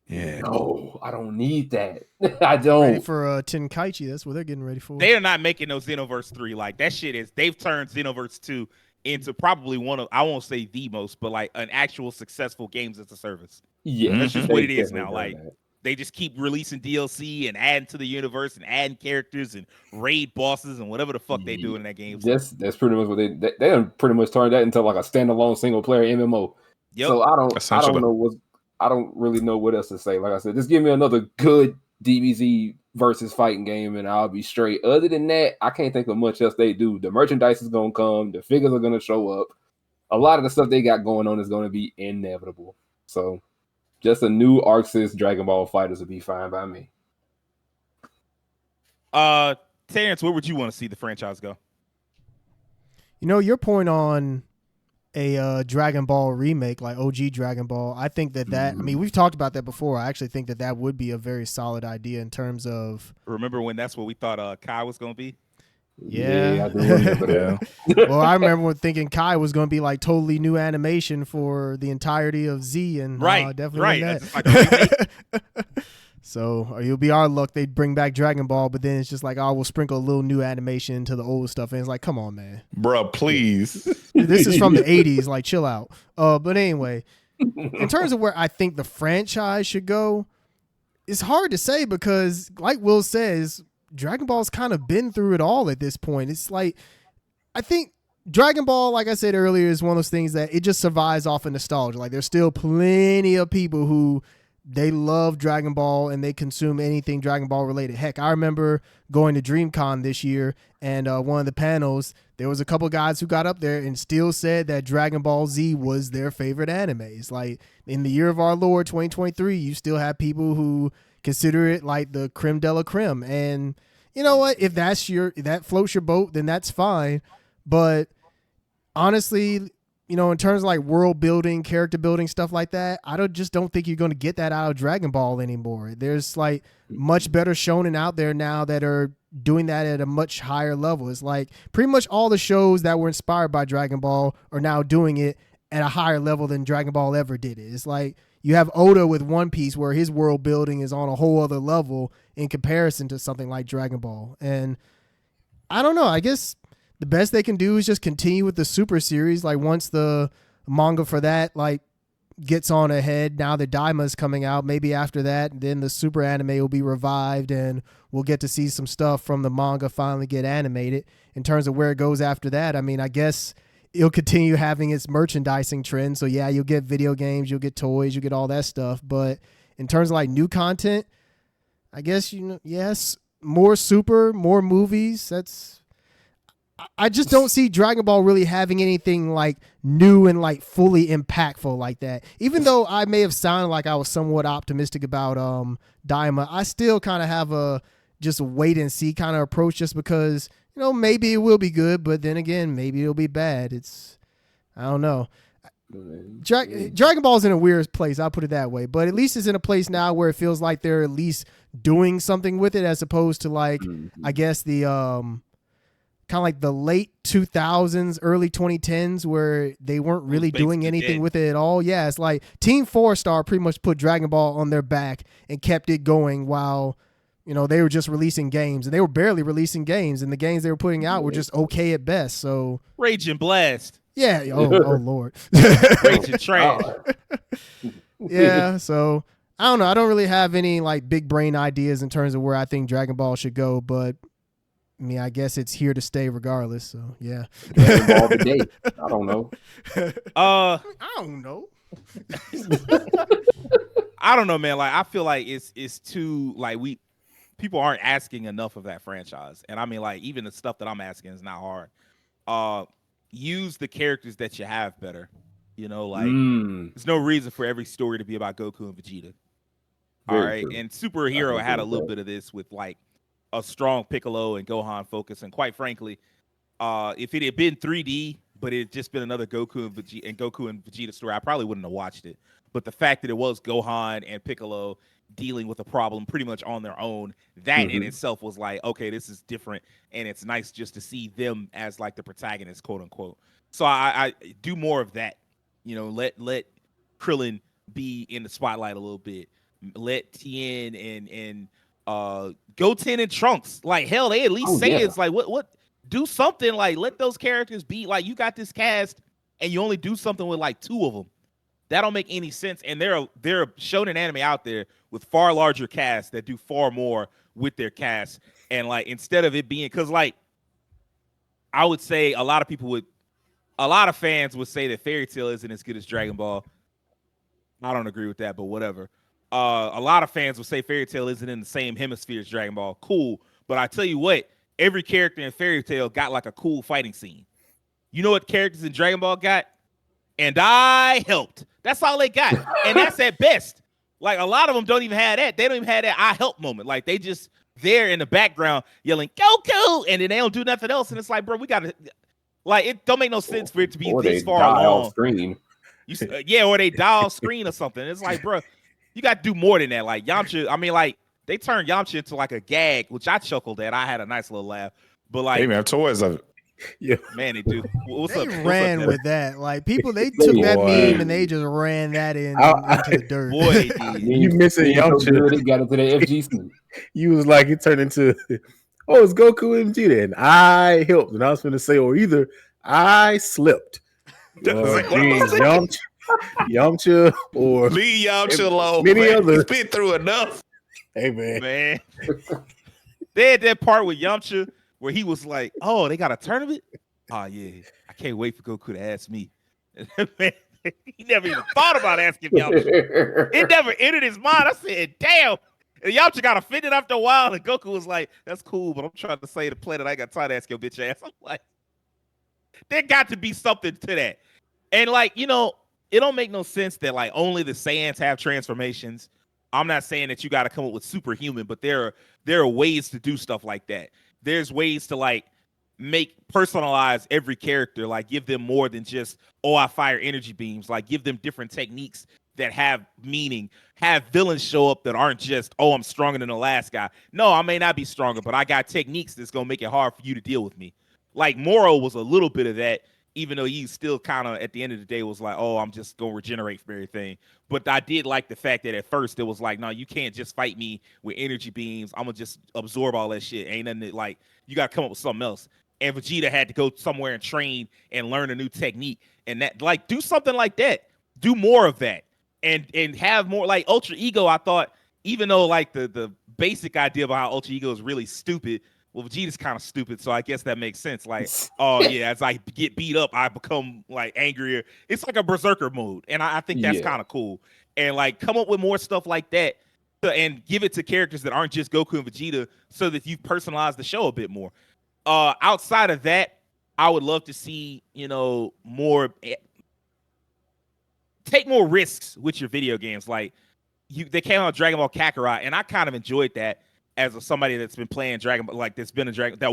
Yeah. No, I don't need that. I Ready don't. for Tenkaichi. That's what they're getting ready for. They are not making no Xenoverse 3. Like that shit is. They've turned Xenoverse 2 into probably one of, I won't say the most, but like an actual successful games as a service. Yeah, That's just they what it is definitely now. done Like that. they just keep releasing DLC and adding to the universe and adding characters and raid bosses and whatever the fuck they do in that game. So, That's pretty much what they done pretty much turned that into like a standalone single player MMO. yep. So I don't Essentially. know what I don't really know what else to say. Like I said, just give me another good DBZ versus fighting game and I'll be straight. Other than that, I can't think of much else they do. The merchandise is gonna come, the figures are gonna show up. A lot of the stuff they got going on is gonna be inevitable. So just a new ArcSys Dragon Ball Fighters would be fine by me. Terrence, where would you want to see the franchise go? You know, your point on a Dragon Ball remake, like OG Dragon Ball, I think that I mean, we've talked about that before. I actually think that would be a very solid idea in terms of. Remember when that's what we thought Kai was gonna be? Yeah. I do remember that. Well, I remember thinking Kai was going to be like totally new animation for the entirety of Z, and definitely right. That. So it'll be our luck they'd bring back Dragon Ball, but then it's just like, we'll sprinkle a little new animation into the old stuff, and it's like, come on, man, Bruh, please. this is from the 80s, like chill out. But anyway, in terms of where I think the franchise should go, it's hard to say because, like Will says, Dragon Ball's kind of been through it all at this point. It's like, I think Dragon Ball, like I said earlier, is one of those things that it just survives off of nostalgia. Like there's still plenty of people who they love Dragon Ball and they consume anything Dragon Ball related. Heck, I remember going to DreamCon this year and one of the panels, there was a couple guys who got up there and still said that Dragon Ball Z was their favorite anime. It's like in the year of our Lord 2023, you still have people who consider it like the creme de la creme. And you know what? If that floats your boat, then that's fine. But honestly, you know, in terms of like world building, character building, stuff like that, I don't think you're going to get that out of Dragon Ball anymore. There's like much better shonen out there now that are doing that at a much higher level. It's like pretty much all the shows that were inspired by Dragon Ball are now doing it at a higher level than Dragon Ball ever did it. It's like you have Oda with One Piece where his world building is on a whole other level in comparison to something like Dragon Ball. And I don't know, I guess the best they can do is just continue with the Super series. Like once the manga for that like gets on ahead, now that Daima is coming out, maybe after that, then the Super anime will be revived and we'll get to see some stuff from the manga finally get animated. In terms of where it goes after that, I mean, I guess it'll continue having its merchandising trend. So yeah, you'll get video games, you'll get toys, you'll get all that stuff. But in terms of like new content, I guess, you know, yes, more Super, more movies. I just don't see Dragon Ball really having anything like new and like fully impactful like that. Even though I may have sounded like I was somewhat optimistic about Daima, I still kind of have a just wait and see kind of approach just because, you know, maybe it will be good, but then again, maybe it'll be bad. I don't know. Dragon Ball's in a weird place, I'll put it that way, but at least it's in a place now where it feels like they're at least doing something with it as opposed to like, I guess the kind of like the late 2000s, early 2010s where they weren't really doing anything with it at all. Yeah, it's like Team 4-Star pretty much put Dragon Ball on their back and kept it going while, you know, they were just releasing games and they were barely releasing games and the games they were putting out were just okay at best. So Rage and Blast. Yeah. Oh Lord. Rage and Trash. Yeah. So I don't know. I don't really have any like big brain ideas in terms of where I think Dragon Ball should go, but I mean, I guess it's here to stay regardless. So yeah. Dragon Ball today. I don't know. I don't know. I don't know, man. Like I feel like it's too like people aren't asking enough of that franchise. And I mean, like, even the stuff that I'm asking is not hard. Use the characters that you have better. You know, like, there's no reason for every story to be about Goku and Vegeta. All right. True. And Superhero had a little bit of this with, like, a strong Piccolo and Gohan focus. And quite frankly, if it had been 3D, but it had just been another Goku and Vegeta story, I probably wouldn't have watched it. But the fact that it was Gohan and Piccolo dealing with a problem pretty much on their own, that in itself was like, okay, this is different, and it's nice just to see them as like the protagonist, quote unquote. So I do more of that, you know, let Krillin be in the spotlight a little bit. let Tien and Goten and Trunks. Like hell, they at least say it's like what do something, like let those characters be like, you got this cast and you only do something with like 2 of them. That don't make any sense. And there are shonen anime out there with far larger casts that do far more with their cast. And like instead of it being, because like I would say a lot of fans would say that Fairy Tail isn't as good as Dragon Ball. I don't agree with that, but whatever. A lot of fans would say Fairy Tail isn't in the same hemisphere as Dragon Ball. Cool. But I tell you what, every character in Fairy Tail got like a cool fighting scene. You know what characters in Dragon Ball got? And I helped. That's all they got. And that's at best. Like a lot of them don't even have that. They don't even have that I help moment. Like they just there in the background yelling Goku, and then they don't do nothing else. And it's like, bro, we gotta, like, it don't make no sense for it to be this far along. Screen. Or they dial screen or something. It's like, bro, you got to do more than that. Like Yamcha, I mean, like they turned Yamcha into like a gag, which I chuckled at. I had a nice little laugh. But like, they even have toys of it. Yeah, man, they do. They ran with that. Like people, they took that meme and they just ran that into the dirt. Boy, you missing Yamcha. It got into the FGC. You was like, it turned into, oh, it's Goku and Vegeta, and I helped. And I was going to say, or either I slipped. Yamcha or leave Yamcha alone. Many others. He's been through enough. Hey man. They had that part with Yamcha where he was like, "Oh, they got a tournament? Oh yeah, I can't wait for Goku to ask me." Man, he never even thought about asking Yamcha. It never entered his mind. I said, "Damn." And Yamcha got offended after a while, and Goku was like, "That's cool, but I'm trying to say the planet I got time to ask your bitch ass." I'm like, there got to be something to that. And like, you know, it don't make no sense that like only the Saiyans have transformations. I'm not saying that you got to come up with superhuman, but there are ways to do stuff like that. There's ways to like personalize every character, like give them more than just, oh, I fire energy beams. Like give them different techniques that have meaning. Have villains show up that aren't just, oh, I'm stronger than the last guy. No, I may not be stronger, but I got techniques that's gonna make it hard for you to deal with me. Like Moro was a little bit of that, even though he still kind of at the end of the day was like, oh, I'm just gonna regenerate from everything. But I did like the fact that at first it was like, no, you can't just fight me with energy beams. I'm gonna just absorb all that shit. Ain't nothing that, like, you gotta come up with something else. And Vegeta had to go somewhere and train and learn a new technique. And that, like, do something like that. Do more of that. And have more, like, Ultra Ego. I thought, even though like the basic idea about how Ultra Ego is really stupid, well, Vegeta's kind of stupid, so I guess that makes sense. Like, oh yeah, as I get beat up, I become like angrier. It's like a berserker mode, and I think that's kind of cool. And like, come up with more stuff like that, and give it to characters that aren't just Goku and Vegeta, so that you personalize the show a bit more. Outside of that, I would love to see, you know, more. Take more risks with your video games. Like, they came out with Dragon Ball Kakarot, and I kind of enjoyed that. As somebody that's been playing Dragon Ball, like that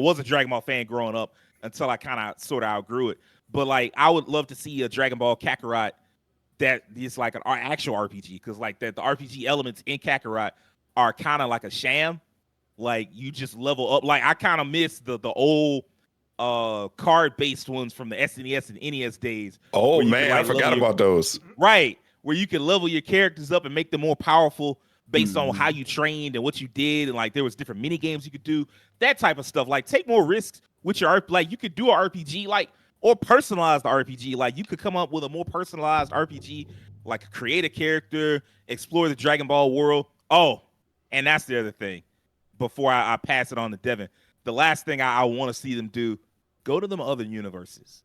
was a Dragon Ball fan growing up until I kind of sort of outgrew it. But like, I would love to see a Dragon Ball Kakarot that is like an actual RPG, because like the RPG elements in Kakarot are kind of like a sham. Like you just level up. Like I kind of miss the old card based ones from the SNES and NES days. Oh man, I forgot about those. Right, where you can level your characters up and make them more powerful based on how you trained and what you did, and like there was different mini games you could do, that type of stuff. Like take more risks with your, like you could do an RPG, like, or personalize the RPG. Like you could come up with a more personalized RPG, like create a character, explore the Dragon Ball world. Oh, and that's the other thing. Before I pass it on to Devin, the last thing I want to see them do, go to them other universes.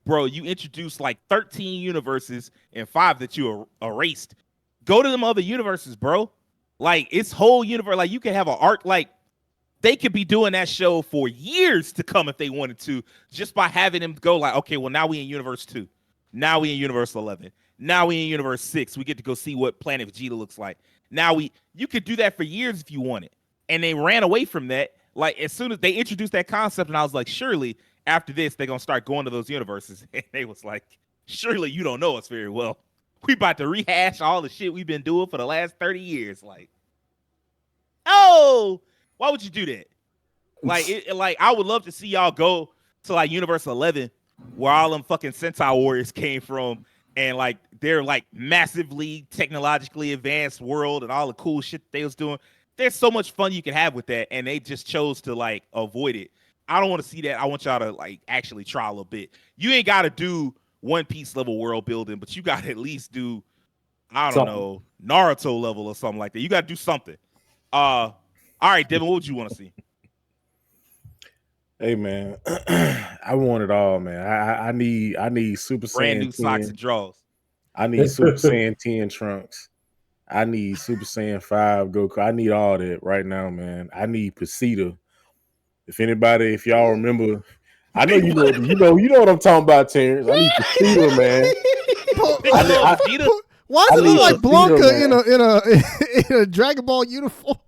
Bro, you introduced like 13 universes and 5 that you erased. Go to them other universes, bro. Like, it's whole universe. Like, you can have an arc. Like, they could be doing that show for years to come if they wanted to, just by having them go like, okay, well, now we in universe 2. Now we in universe 11. Now we in universe 6. We get to go see what Planet Vegeta looks like. You could do that for years if you wanted. And they ran away from that. Like, as soon as they introduced that concept, and I was like, surely after this, they're going to start going to those universes. And they was like, surely you don't know us very well. We about to rehash all the shit we've been doing for the last 30 years. Like, oh, why would you do that? Like, I would love to see y'all go to like Universe 11, where all them fucking Sentai warriors came from, and like they're like massively technologically advanced world and all the cool shit they was doing. There's so much fun you can have with that, and they just chose to like avoid it. I don't want to see that. I want y'all to like actually try a little bit. You ain't got to do One Piece level world building, but you got to at least do, I don't know, Naruto level or something like that. You got to do something. All right, Devin, what would you want to see? Hey man, I want it all, man. I need Super Brand Saiyan new 10. socks and drawers. I need Super Saiyan 10 Trunks. I need Super Saiyan 5 Goku. I need all that right now, man. I need Pasita. If y'all remember, I know you know what I'm talking about, Terrence. I need Pasita, man. Why does it look like Blanca Pasita, in a Dragon Ball uniform?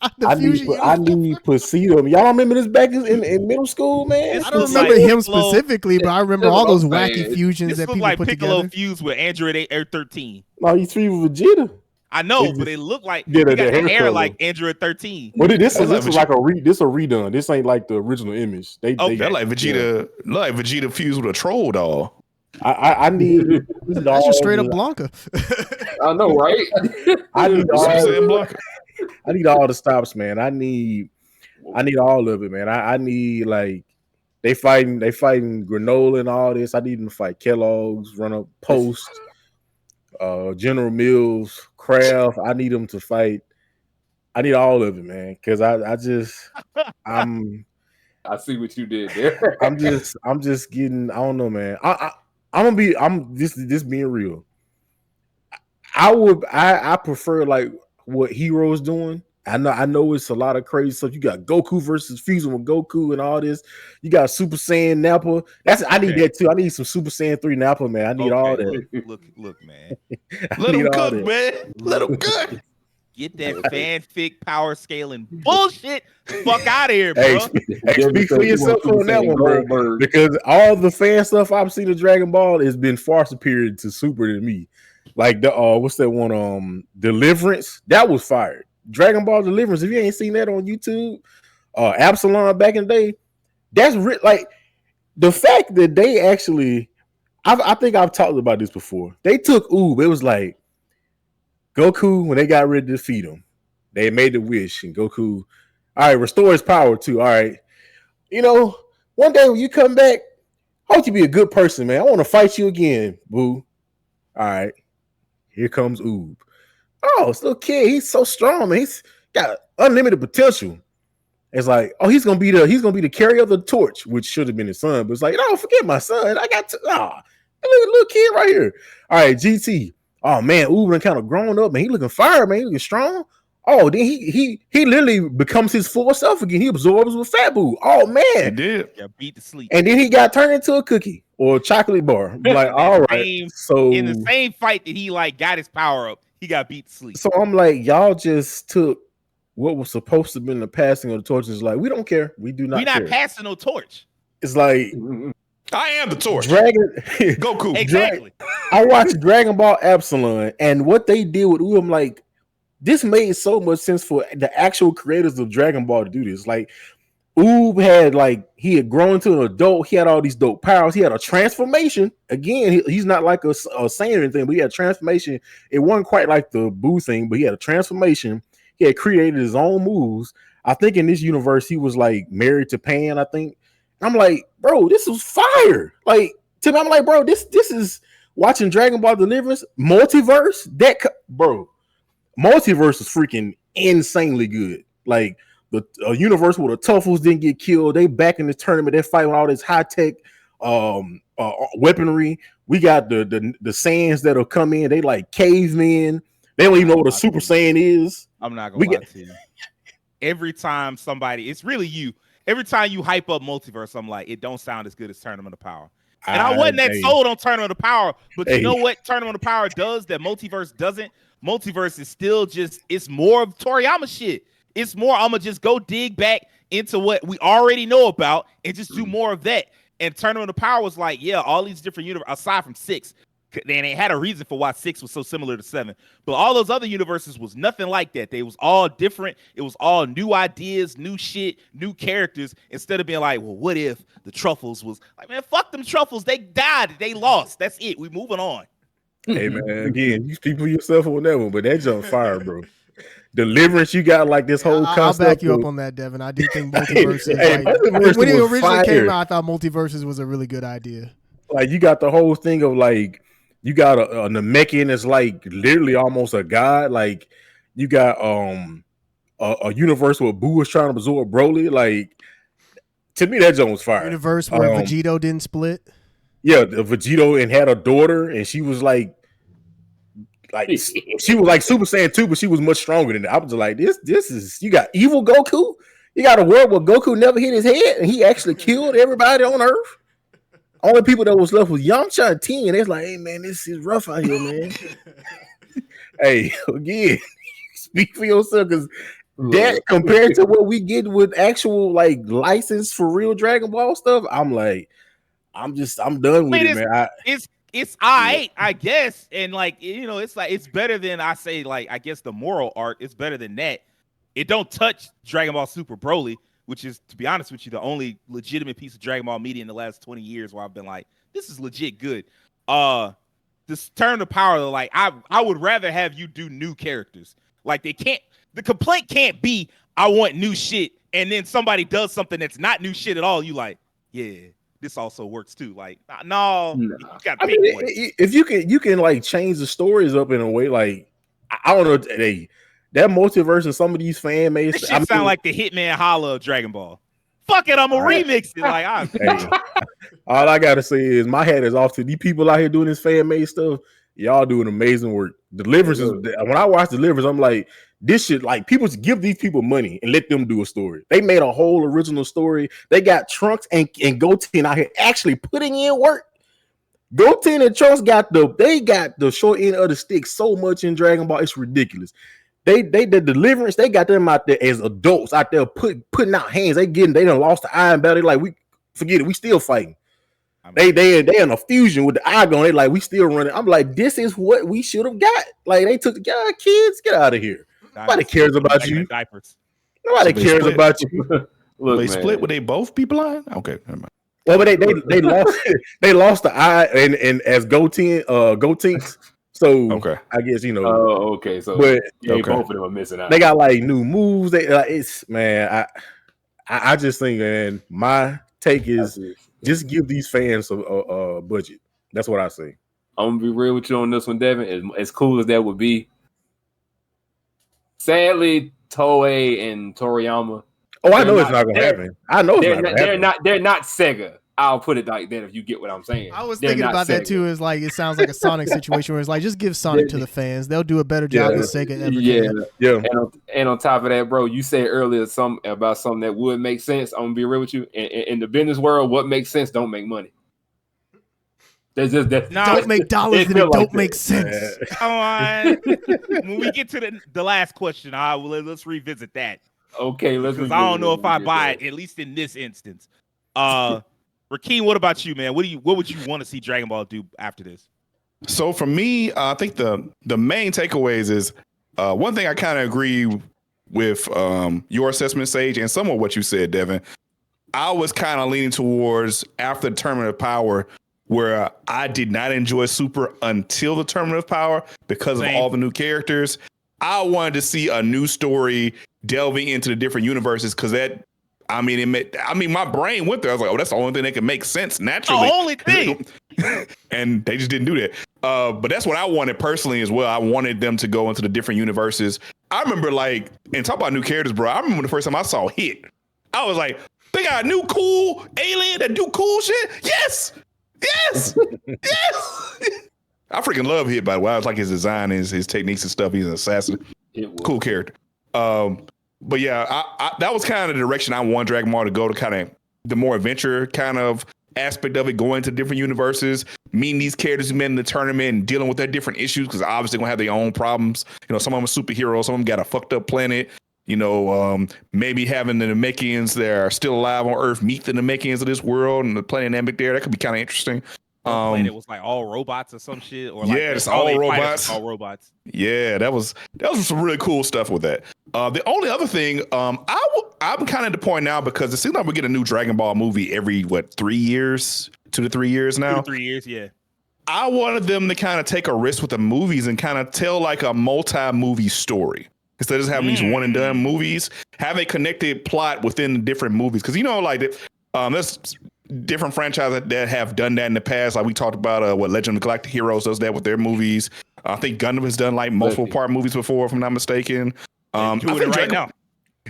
I need Pasita. Y'all remember this back in middle school, man? I don't remember him specifically, but I remember all those wacky fusions that people like put Piccolo together. fused with Android Air 13. No, he's three with Vegeta. I know, but it looked like Yeah, he got the the hair color. like Android 13. Well, this is like a redone. This ain't like the original image. They They're like Vegeta fused with a troll doll. I need That's just straight up Blanca. I know, right? I need Blanca. all the stops, man. I need all of it, man. I need like they fighting Granola and all this. I need them to fight Kellogg's, run up Post, General Mills, Kraft. I need them to fight. I need all of it, man, because I see what you did there. I'm just getting. I don't know, man. I'm this being real. I prefer like what Hero's doing. I know it's a lot of crazy stuff. You got Goku versus fusing with Goku and all this. You got Super Saiyan Nappa. I need that too. I need some Super Saiyan 3 Nappa, man. I need all that. Look, man. Let him cook, man. Let him cook. Get that fanfic power scaling bullshit fuck out of here, bro. Hey, speak for yourself on that one, bro. Because all the fan stuff I've seen of Dragon Ball has been far superior to Super to me. Like the what's that one? Deliverance. That was fired. Dragon Ball Deliverance. If you ain't seen that on YouTube, Absalom back in the day, that's like the fact that they actually. I think I've talked about this before. They took Oob. It was like Goku when they got ready to defeat him. They made the wish, and Goku, all right, restore his power too. All right, one day when you come back, I want you to be a good person, man. I want to fight you again, boo. All right, here comes Oob. Oh, this little kid, he's so strong, man. He's got unlimited potential. It's like, oh, he's gonna be the carrier of the torch, which should have been his son, but it's like, no, forget my son. I got look at the little kid right here. All right, GT. Oh man, Oob kind of grown up, man. He looking fire, man. He looking strong. Oh, then he literally becomes his full self again. He absorbs with Fat Boo. Oh man, he did. Got beat to sleep. And then he got turned into a cookie or a chocolate bar. Like, all right. So in the same fight that he like got his power up, he got beat to sleep. So I'm like, y'all just took what was supposed to have been the passing of the torch. Is like, we don't care. We do not. We're not passing no torch. It's like, I am the torch. Goku. Exactly. I watched Dragon Ball Epsilon, and what they did with Oob, I'm like, this made so much sense for the actual creators of Dragon Ball to do this. Like, Oob he had grown into an adult. He had all these dope powers. He had a transformation. Again, he's not like a Saiyan or anything, but he had a transformation. It wasn't quite like the Boo thing, but he had a transformation. He had created his own moves. I think in this universe, he was like married to Pan, I think. I'm like, bro, this was fire. Like, to me, I'm like, bro, this is watching Dragon Ball Deliverance, multiverse. Multiverse is freaking insanely good. Like, the universe where the Tuffles didn't get killed. They back in the tournament. They're fighting all this high tech weaponry. We got the Saiyans that'll come in. They like cavemen. They don't even know what a Super Saiyan is. I'm not gonna lie to you. Every time it's really you. Every time you hype up multiverse, I'm like, it don't sound as good as Tournament of Power. And I wasn't that sold on Tournament of Power, but you know what Tournament of Power does that Multiverse doesn't? Multiverse is still it's more of Toriyama shit. It's more, I'm gonna just go dig back into what we already know about and just do more of that. And Tournament of Power was like, yeah, all these different universes, aside from 6, and they had a reason for why 6 was so similar to 7. But all those other universes was nothing like that. They was all different. It was all new ideas, new shit, new characters. Instead of being like, well, what if the Truffles was like, man, fuck them Truffles. They died. They lost. That's it. We moving on. Hey man, again, you speak for yourself on that one, but that jump fire, bro. Deliverance, you got like this whole I'll concept. back you up on that, Devin. I do think multiverses. Hey, Multiverse when it was originally came fire. out, I thought multiverses was a really good idea. Like you got the whole thing of like you got a Namekian that's like literally almost a god. Like you got a universe where Boo was trying to absorb Broly. Like to me, that joint was fire. Universe where Vegito didn't split. Yeah, the Vegito and had a daughter, and she was like she was like Super Saiyan 2, but she was much stronger than that. I was like, this is you got evil Goku. You got a world where Goku never hit his head, and he actually killed everybody on Earth. Only people that was left was Yamcha and Ting, and it's like, hey man, this is rough out here, man. Hey, again, speak for yourself, because that compared to what we get with actual like license for real Dragon Ball stuff, I'm like, I'm done with it, man. It's I guess, and like it's like it's better than I say. Like I guess the moral arc is better than that. It don't touch Dragon Ball Super Broly, which is, to be honest with you, the only legitimate piece of Dragon Ball media in the last 20 years where I've been like, this is legit good. This turn to power, like I would rather have you do new characters. Like the complaint can't be I want new shit, and then somebody does something that's not new shit at all. You like, yeah, this also works too. Like, no. You got to pick one. If you can like change the stories up in a way, like I don't know, that multiverse and some of these fan made this shit sound like the Hitman Holla of Dragon Ball. Fuck it, I'm gonna remix it. Like, all I gotta say is my hat is off to these people out here doing this fan made stuff. Y'all doing amazing work. Deliverance is when I watch Deliverance, I'm like, this shit, like people give these people money and let them do a story. They made a whole original story. They got Trunks and Goten out here actually putting in work. Goten and Trunks got the short end of the stick so much in Dragon Ball, it's ridiculous. They the Deliverance, they got them out there as adults out there putting out hands. They done lost the Iron Belt. They like, we forget it, we still fighting. They in a fusion with the Igon. They like, we still running. I'm like, this is what we should have got. Like they took the guy, kids, get out of here. Nobody cares about you. Nobody cares about you. Look, they split. Would they both be blind? Okay, never mind. Well, but they lost they lost the eye and as Gotenks. So okay, I guess Oh, okay. So but both of them are missing out. They got like new moves. They it's man. I just think, man, my take is just give these fans a budget. That's what I say. I'm gonna be real with you on this one, Devin. As cool as that would be, sadly, Toei and Toriyama. Oh, I know it's not gonna happen. I know it's not gonna happen. They're not Sega. I'll put it like that if you get what I'm saying. I was thinking about that too. Is like, it sounds like a Sonic situation where it's like, just give Sonic to the fans. They'll do a better job than Sega ever can. Yeah. And on top of that, bro, you said earlier about something that would make sense. I'm gonna be real with you. In the business world, what makes sense don't make money. Don't make dollars and it don't make sense. Come on. When we get to the last question, let's revisit that. Okay, because I don't know if I buy it, at least in this instance. Rakeem, what about you, man? What would you want to see Dragon Ball do after this? So for me, I think the main takeaways is one thing I kind of agree with your assessment, Sage, and some of what you said, Devin. I was kind of leaning towards after the Tournament of Power, where I did not enjoy Super until the Tournament of Power because of all the new characters. I wanted to see a new story delving into the different universes, because that, my brain went there. I was like, oh, that's the only thing that can make sense naturally. The only thing. And they just didn't do that. But that's what I wanted personally as well. I wanted them to go into the different universes. I remember, like, and talk about new characters, bro. I remember the first time I saw Hit. I was like, they got a new cool alien that do cool shit? Yes! Yes! Yes! I freaking love Hit, by the way. I like his design, his techniques and stuff. He's an assassin. Cool character. But yeah, that was kind of the direction I want Dragon Ball to go, to kind of the more adventure kind of aspect of it, going to different universes, meeting these characters who met in the tournament and dealing with their different issues, because obviously going to have their own problems. Some of them are superheroes, some of them got a fucked up planet. Maybe having the Namekians that are still alive on Earth meet the Namekians of this world and the planet Namek there. That could be kind of interesting. It was like all robots or some shit, or like it's all robots. All robots. Yeah, that was some really cool stuff with that. The only other thing, I'm kind of at the point now, because it seems like we get a new Dragon Ball movie every 3 years, 2 to 3 years now. 2 to 3 years, yeah. I wanted them to kind of take a risk with the movies and kind of tell like a multi-movie story. Instead of just having these one and done movies, have a connected plot within the different movies. Because, you know, like there's different franchises that have done that in the past. Like we talked about what Legend of the Galactic Heroes does that with their movies. I think Gundam has done like multiple part movies before, if I'm not mistaken. Doing it right now.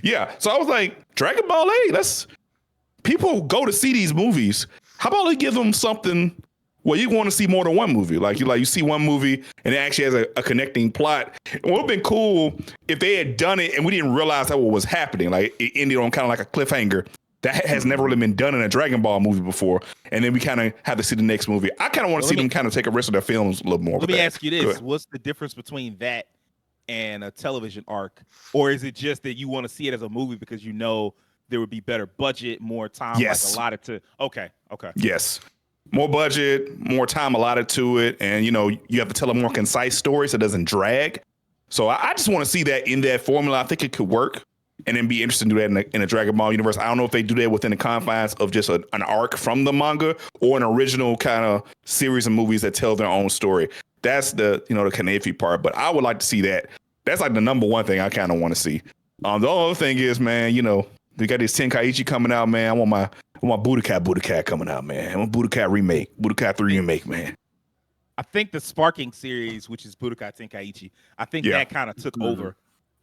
Yeah. So I was like, Dragon Ball, hey, people go to see these movies. How about we give them something? Well, you want to see more than one movie. You see one movie and it actually has a connecting plot. It would have been cool if they had done it and we didn't realize that what was happening. Like it ended on kind of like a cliffhanger. That has never really been done in a Dragon Ball movie before. And then we kind of have to see the next movie. I kind of want to see them kind of take a risk of their films a little more. Let me ask you this. What's the difference between that and a television arc? Or is it just that you want to see it as a movie because you know there would be better budget, more time allotted to? Okay. Yes. More budget, more time allotted to it. And, you know, you have to tell a more concise story so it doesn't drag. So I just want to see that in that formula. I think it could work and then be interesting to do that in the Dragon Ball universe. I don't know if they do that within the confines of just an arc from the manga or an original kind of series of movies that tell their own story. That's the, you know, the kind of iffy part. But I would like to see that. That's like the number one thing I kind of want to see. The other thing is, man, you know, they got this Tenkaichi coming out, man. I want my Budokai coming out, man. I want Budokai remake, Budokai 3 remake, man. I think the Sparking series, which is Budokai Tenkaichi, I think that kind of took over.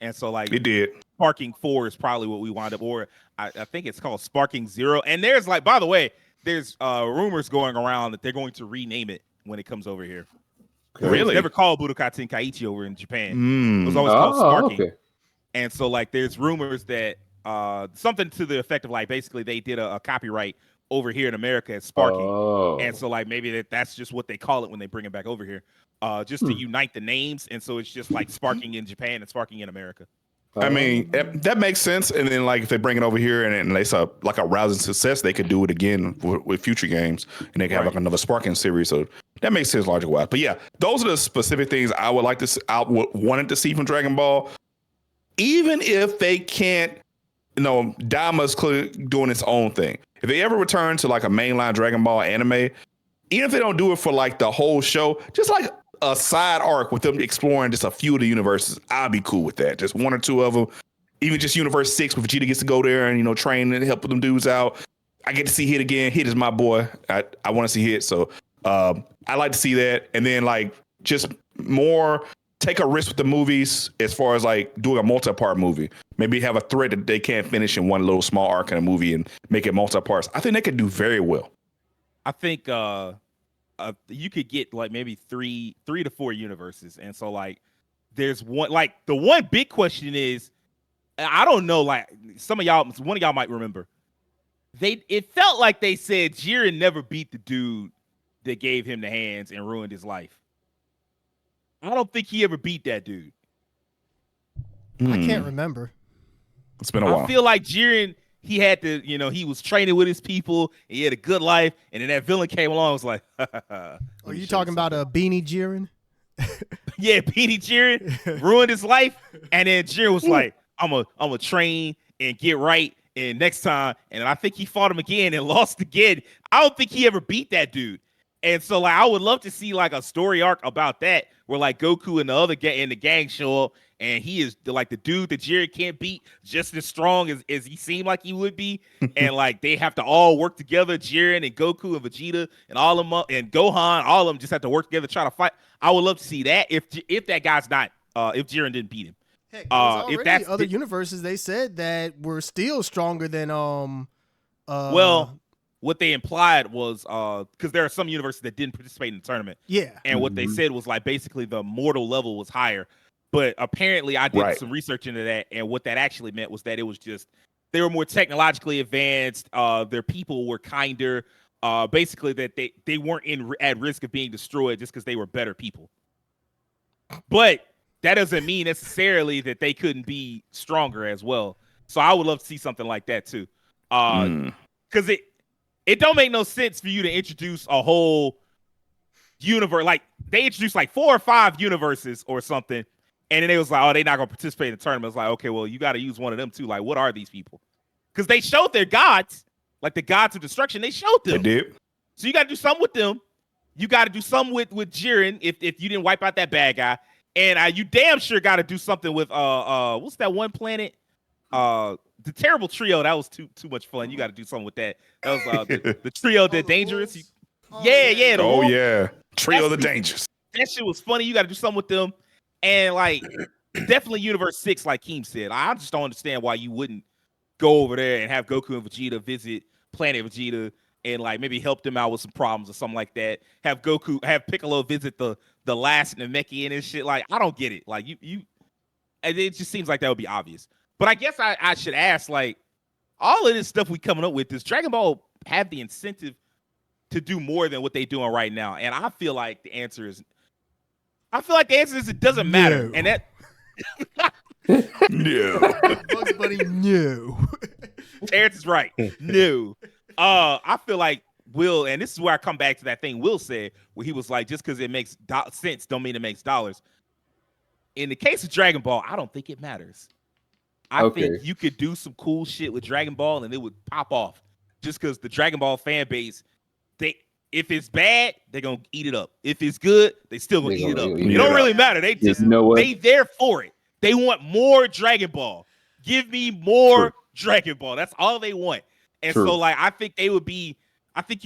And so like it did. Sparking 4 is probably what we wind up, or I think it's called Sparking 0. And there's like, by the way, there's rumors going around that they're going to rename it when it comes over here. Really? It was never called Budokai Tenkaichi over in Japan. It was always called Sparking. Okay. And so like there's rumors that something to the effect of like basically they did a copyright over here in America as Sparking. And so like maybe that's just what they call it when they bring it back over here. Just to unite the names, and so it's just like Sparking in Japan and Sparking in America. I mean, that makes sense. And then like if they bring it over here and they saw like a rousing success, they could do it again with future games, and they can have like another Sparking series. So that makes sense logic wise. But yeah, those are the specific things I would like to wanted to see from Dragon Ball. Even if they can't, you know, Daima's clearly doing its own thing. If they ever return to like a mainline Dragon Ball anime, even if they don't do it for like the whole show, just like a side arc with them exploring just a few of the universes, I'd be cool with that. Just one or two of them. Even just Universe 6 where Vegeta gets to go there and, you know, train and help them dudes out. I get to see Hit again. Hit is my boy. I want to see Hit. So I like to see that. And then like just more take a risk with the movies as far as like doing a multi-part movie. Maybe have a thread that they can't finish in one little small arc in a movie and make it multi-parts. I think they could do very well. I think you could get like maybe three to four universes. And so like there's one, like the one big question is, I don't know, like one of y'all might remember. It felt like they said Jiren never beat the dude that gave him the hands and ruined his life. I don't think he ever beat that dude. I can't remember. It's been a while. I feel like Jiren, he had to, you know, he was training with his people. He had a good life. And then that villain came along and was like, are you talking about a Beanie Jiren? Yeah, Beanie Jiren ruined his life. And then Jiren was like, I'm a train and get right. And next time, and I think he fought him again and lost again. I don't think he ever beat that dude. And so like I would love to see like a story arc about that where like Goku and the other and the gang show up and he is like the dude that Jiren can't beat just as strong as he seemed like he would be. And like they have to all work together, Jiren and Goku and Vegeta and all of them and Gohan, all of them just have to work together to try to fight. I would love to see that if that guy's not if Jiren didn't beat him. Heck, if that's other universes they said that were still stronger than well, what they implied was because there are some universes that didn't participate in the tournament. Yeah. And what they said was like basically the mortal level was higher. But apparently I did some research into that. And what that actually meant was that it was just they were more technologically advanced. Their people were kinder. Basically that they weren't at risk of being destroyed just because they were better people. But that doesn't mean necessarily that they couldn't be stronger as well. So I would love to see something like that too. Because it don't make no sense for you to introduce a whole universe. Like they introduced like 4 or 5 universes or something. And then they was like, oh, they're not going to participate in the tournament. It's like, okay, well, you got to use one of them too. Like, what are these people? Because they showed their gods, like the gods of destruction. They showed them. They did. So you got to do something with them. You got to do something with Jiren if you didn't wipe out that bad guy, and you damn sure got to do something with what's that one planet? The terrible trio. That was too much fun. You got to do something with that. That was the trio that dangerous. Yeah. The wolves. Yeah, trio of the dangers. That shit was funny. You got to do something with them, and like definitely Universe 6, like Keem said. I just don't understand why you wouldn't go over there and have Goku and Vegeta visit Planet Vegeta and like maybe help them out with some problems or something like that. Have Piccolo visit the last Namekian and shit. Like I don't get it. Like you, and it just seems like that would be obvious. But I guess I should ask, like, all of this stuff we coming up with, does Dragon Ball have the incentive to do more than what they're doing right now? And I feel like the answer is it doesn't matter. No. And that No. Bugs Bunny, no. Terrence is right. No. I feel like Will, and this is where I come back to that thing Will said, where he was like, just because it makes sense don't mean it makes dollars. In the case of Dragon Ball, I don't think it matters. I think you could do some cool shit with Dragon Ball and it would pop off. Just because the Dragon Ball fan base, if it's bad, they're gonna eat it up. If it's good, they still gonna eat it up. It don't really matter. They just they there for it. They want more Dragon Ball. Give me more Dragon Ball. That's all they want. And so like I think you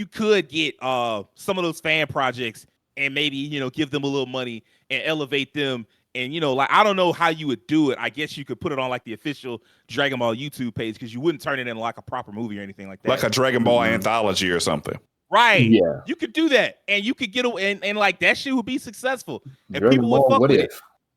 could get some of those fan projects and maybe, give them a little money and elevate them. And, like, I don't know how you would do it. I guess you could put it on, like, the official Dragon Ball YouTube page because you wouldn't turn it into, like, a proper movie or anything like that. Like a Dragon Ball anthology or something. Right. Yeah. You could do that. And you could get and like, that shit would be successful. And Dragon people would Ball, fuck what with if? it.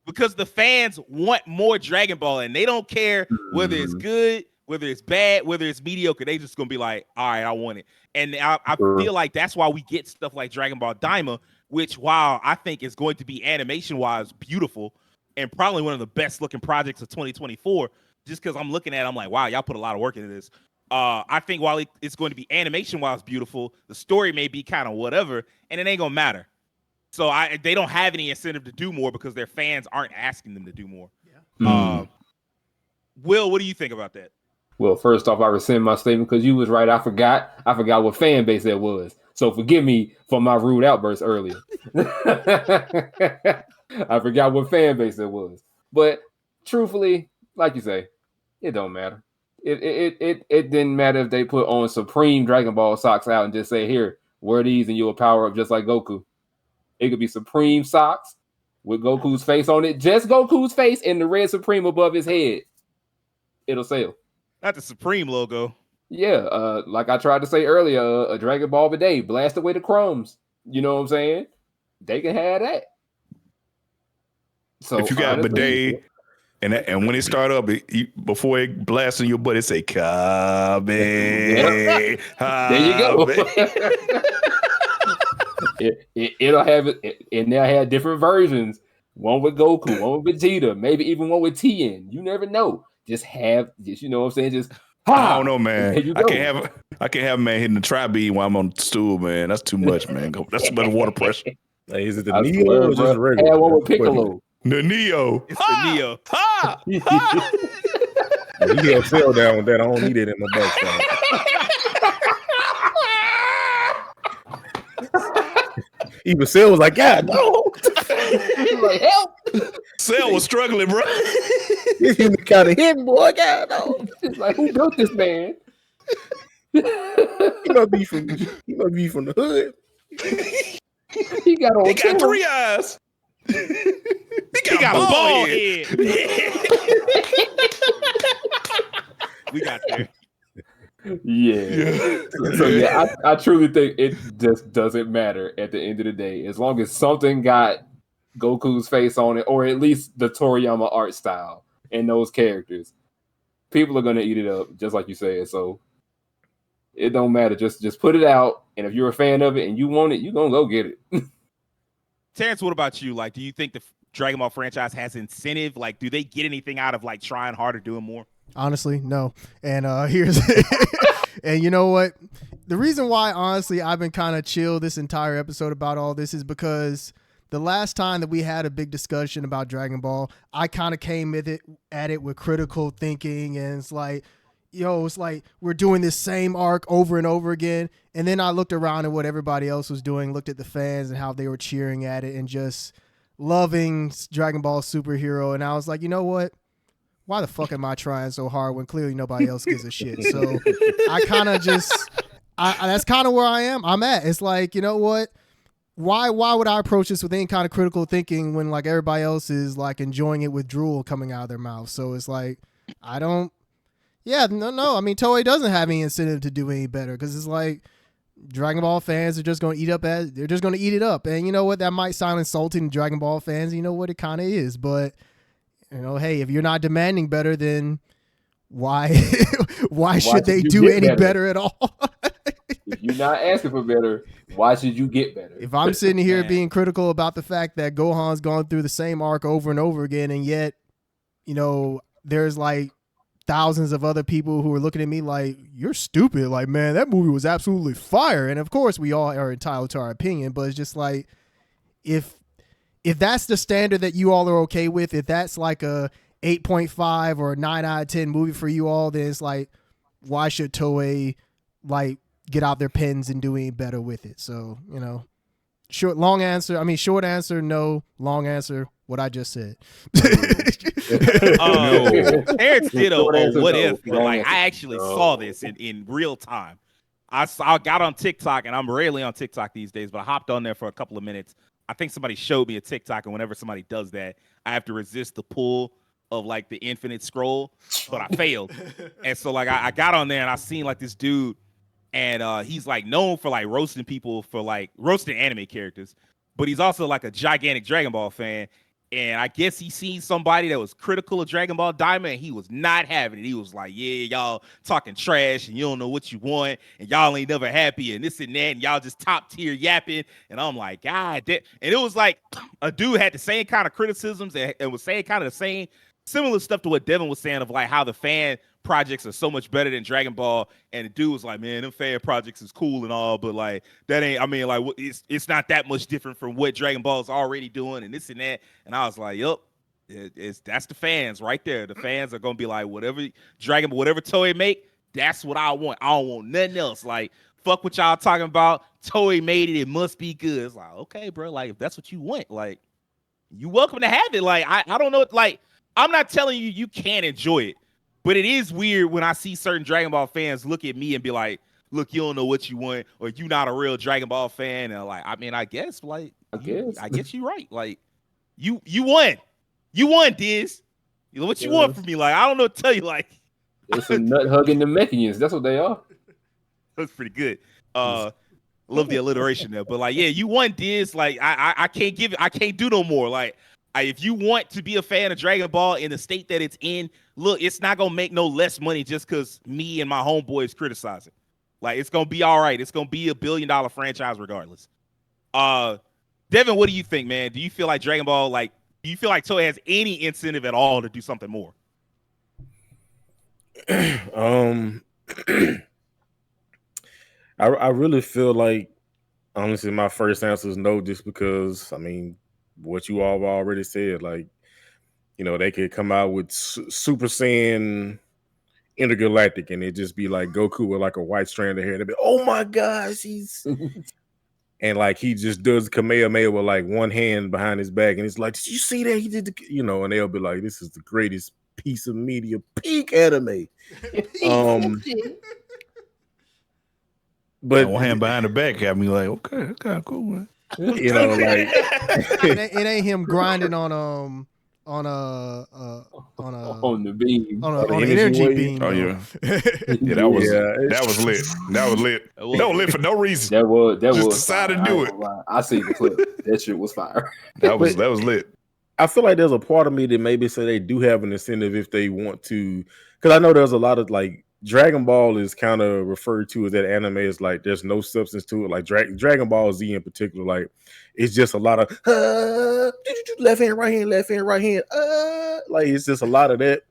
Because the fans want more Dragon Ball. And they don't care whether it's good, whether it's bad, whether it's mediocre. They just going to be like, all right, I want it. And I feel like that's why we get stuff like Dragon Ball Daima, which, while I think is going to be animation-wise beautiful, and probably one of the best looking projects of 2024, just because I'm looking at it, I'm like, wow, y'all put a lot of work into this. I think while it's going to be animation-wise beautiful, the story may be kind of whatever, and it ain't going to matter. So they don't have any incentive to do more because their fans aren't asking them to do more. Yeah. Will, what do you think about that? Well, first off, I rescind my statement because you was right. I forgot what fan base that was. So forgive me for my rude outburst earlier. I forgot what fan base it was. But truthfully, like you say, it don't matter. It didn't matter if they put on Supreme Dragon Ball socks out and just say, here, wear these and you'll power up just like Goku. It could be Supreme socks with Goku's face on it. Just Goku's face and the red Supreme above his head. It'll sell. Not the Supreme logo. Yeah, like I tried to say earlier, a Dragon Ball bidet, blast away the crumbs. You know what I'm saying? They can have that. So if you got a bidet, and when it start up, before it blasts in your butt, it say "Kabe." There you go. It'll have it, and they'll have different versions. One with Goku, one with Vegeta, maybe even one with Tien. You never know. Just you know what I'm saying? Just I don't know, man. I can't have a man hitting the tri-beam while I'm on the stool, man. That's too much, man. That's too much water pressure. Like, is it the Neo or just regular? Had one with Piccolo. The Neo. It's the Neo. Ha! You can't fell down with that. I don't need it in my butt. Even Cell was like, God, no. He was like, help. Cell was struggling, bro. He's kind of hidden, boy. God, no. It's like, who built this man? He must be from the hood. He got 3 eyes. He got a ball head. We got there. Yeah. So yeah, I truly think it just doesn't matter at the end of the day. As long as something got Goku's face on it, or at least the Toriyama art style and those characters, people are gonna eat it up, just like you said. So it don't matter. Just put it out, and if you're a fan of it and you want it, you're gonna go get it. Terrence, what about you? Like, do you think the Dragon Ball franchise has incentive? Like, do they get anything out of like trying harder, doing more? Honestly, no. And here's and you know what? The reason why, honestly, I've been kind of chill this entire episode about all this is because the last time that we had a big discussion about Dragon Ball, I kind of came at it with critical thinking, and it's like, yo, it's like we're doing this same arc over and over again. And then I looked around at what everybody else was doing, looked at the fans and how they were cheering at it and just loving Dragon Ball Superhero. And I was like, you know what? Why the fuck am I trying so hard when clearly nobody else gives a shit? So I kind of that's kind of where I am. I'm at. It's like, you know what? Why would I approach this with any kind of critical thinking when like everybody else is like enjoying it with drool coming out of their mouth? So it's like, no. I mean, Toei doesn't have any incentive to do any better because it's like Dragon Ball fans are just going to they're just going to eat it up. And you know what? That might sound insulting to Dragon Ball fans. You know what? It kind of is. But, you know, hey, if you're not demanding better, then why should they do any better at all? If you're not asking for better, why should you get better? If I'm sitting here being critical about the fact that Gohan's gone through the same arc over and over again, and yet, you know, there's like thousands of other people who are looking at me like, you're stupid. Like, man, that movie was absolutely fire. And of course we all are entitled to our opinion, but it's just like, if that's the standard that you all are okay with, if that's like a 8.5 or a 9 out of 10 movie for you all, then it's like, why should Toei like get out their pens and do any better with it? So, you know, short answer, no. Long answer, what I just said. Terrence did a what if, but like I actually saw this in real time. I got on TikTok, and I'm rarely on TikTok these days, but I hopped on there for a couple of minutes. I think somebody showed me a TikTok, and whenever somebody does that, I have to resist the pull of like the infinite scroll, but I failed. And so like I got on there and I seen like this dude, and he's like known for like roasting people for like roasting anime characters, but he's also like a gigantic Dragon Ball fan. And I guess he seen somebody that was critical of Dragon Ball Daima, and he was not having it. He was like, yeah, y'all talking trash, and you don't know what you want, and y'all ain't never happy, and this and that, and y'all just top tier yapping. And I'm like, God damn. And it was like a dude had the same kind of criticisms and was saying kind of the same similar stuff to what Devin was saying of like how the fan projects are so much better than Dragon Ball. And the dude was like, man, them fan projects is cool and all, but like that ain't, I mean, like it's not that much different from what Dragon Ball is already doing and this and that. And I was like, yup, that's the fans right there. The fans are gonna be like, whatever Toei make, that's what I want. I don't want nothing else. Like, fuck what y'all talking about. Toei made it must be good. It's like, okay, bro, like if that's what you want, like you welcome to have it. Like I don't know, like I'm not telling you can't enjoy it. But it is weird when I see certain Dragon Ball fans look at me and be like, look, you don't know what you want, or you not a real Dragon Ball fan. And like, I mean, I guess like, I guess you're right. Like you won. You won, Diz. You know what you want from me? Like, I don't know what to tell you. Like, it's some nut hugging the Mechanians. That's what they are. That's pretty good. Love the alliteration there. But like, yeah, you won, Diz. Like, I can't do no more. Like, if you want to be a fan of Dragon Ball in the state that it's in, look, it's not gonna make no less money just because me and my homeboys criticize it. Like, it's gonna be all right. It's gonna be $1 billion franchise regardless. Devin, what do you think, man? Do you feel like Dragon Ball, like, do you feel like Toei has any incentive at all to do something more? I really feel like, honestly, my first answer is no, just because, I mean, what you all already said, like, you know, they could come out with Super Saiyan Intergalactic and it just be like Goku with like a white strand of hair. They'd be, oh my gosh, he's and like he just does Kamehameha with like one hand behind his back, and it's like, did you see that? He did and they'll be like, this is the greatest piece of media, peak anime. But one hand behind the back got me like, okay, that's kind of cool, man. Like it ain't him grinding on the beam, on an energy beam. Oh yeah, that was lit. That was lit for no reason. That was decided to do it. I see the clip. That shit was fire. That was lit. I feel like there's a part of me that maybe say they do have an incentive if they want to, because I know there's a lot of like Dragon Ball is kind of referred to as that anime is like there's no substance to it. Like Dragon Ball Z in particular, like it's just a lot of left hand, right hand, like it's just a lot of that.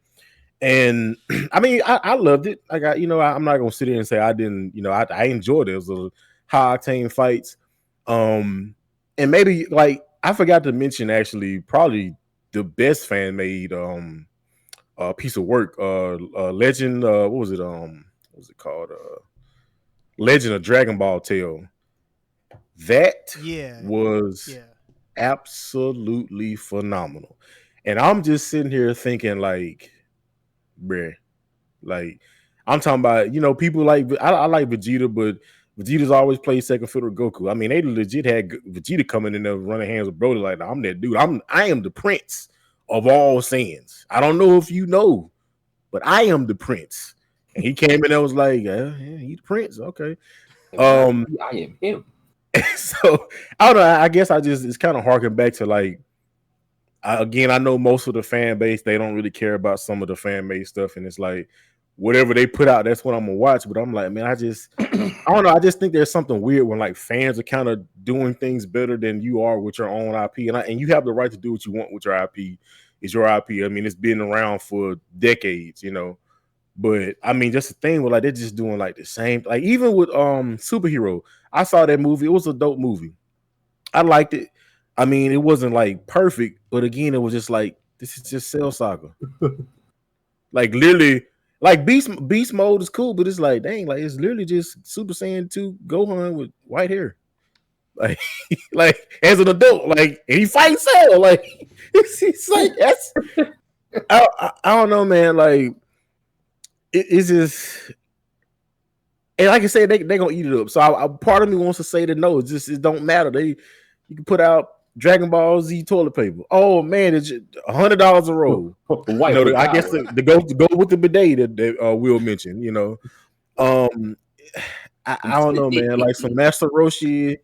And I mean, I loved it. Like I'm not gonna sit here and say I didn't. I enjoyed it. It was a high octane fights. And maybe like I forgot to mention actually probably the best fan made piece of work. Legend. What was it? What was it called? Legend of Dragon Ball Tale. That was absolutely phenomenal. And I'm just sitting here thinking, like, bruh, like, I'm talking about, you know, people like, I like Vegeta, but Vegeta's always played second fiddle with Goku. I mean, they legit had Vegeta coming in there running hands with Broly, like, I'm that dude. I am the prince of all Saiyans. I don't know if you know, but I am the prince. And he came in and was like, yeah, he's the prince. Okay. I am him. So I don't know. I guess it's kind of harking back to like, again, I know most of the fan base, they don't really care about some of the fan made stuff, and it's like whatever they put out, that's what I'm gonna watch. But I'm like, man, I don't know. I just think there's something weird when like fans are kind of doing things better than you are with your own IP, and you have the right to do what you want with your IP. It's your IP. I mean, it's been around for decades, you know. But I mean, just the thing with like they're just doing like the same, like even with Superhero. I saw that movie. It was a dope movie. I liked it. I mean, it wasn't like perfect, but again, it was just like this is just Cell Saga. Like literally, like Beast mode is cool, but it's like dang, like it's literally just Super Saiyan 2 Gohan with white hair. Like, like as an adult, like and he fights Cell. Like it's like that's I don't know, man. Like it's just. And like I said, they're gonna eat it up. So part of me wants to say that no, it don't matter. You can put out Dragon Ball Z toilet paper. Oh man, it's $100 a roll. White, you know, I guess the go with the bidet that Will mentioned. You know, I don't know, man. Like some Master Roshi,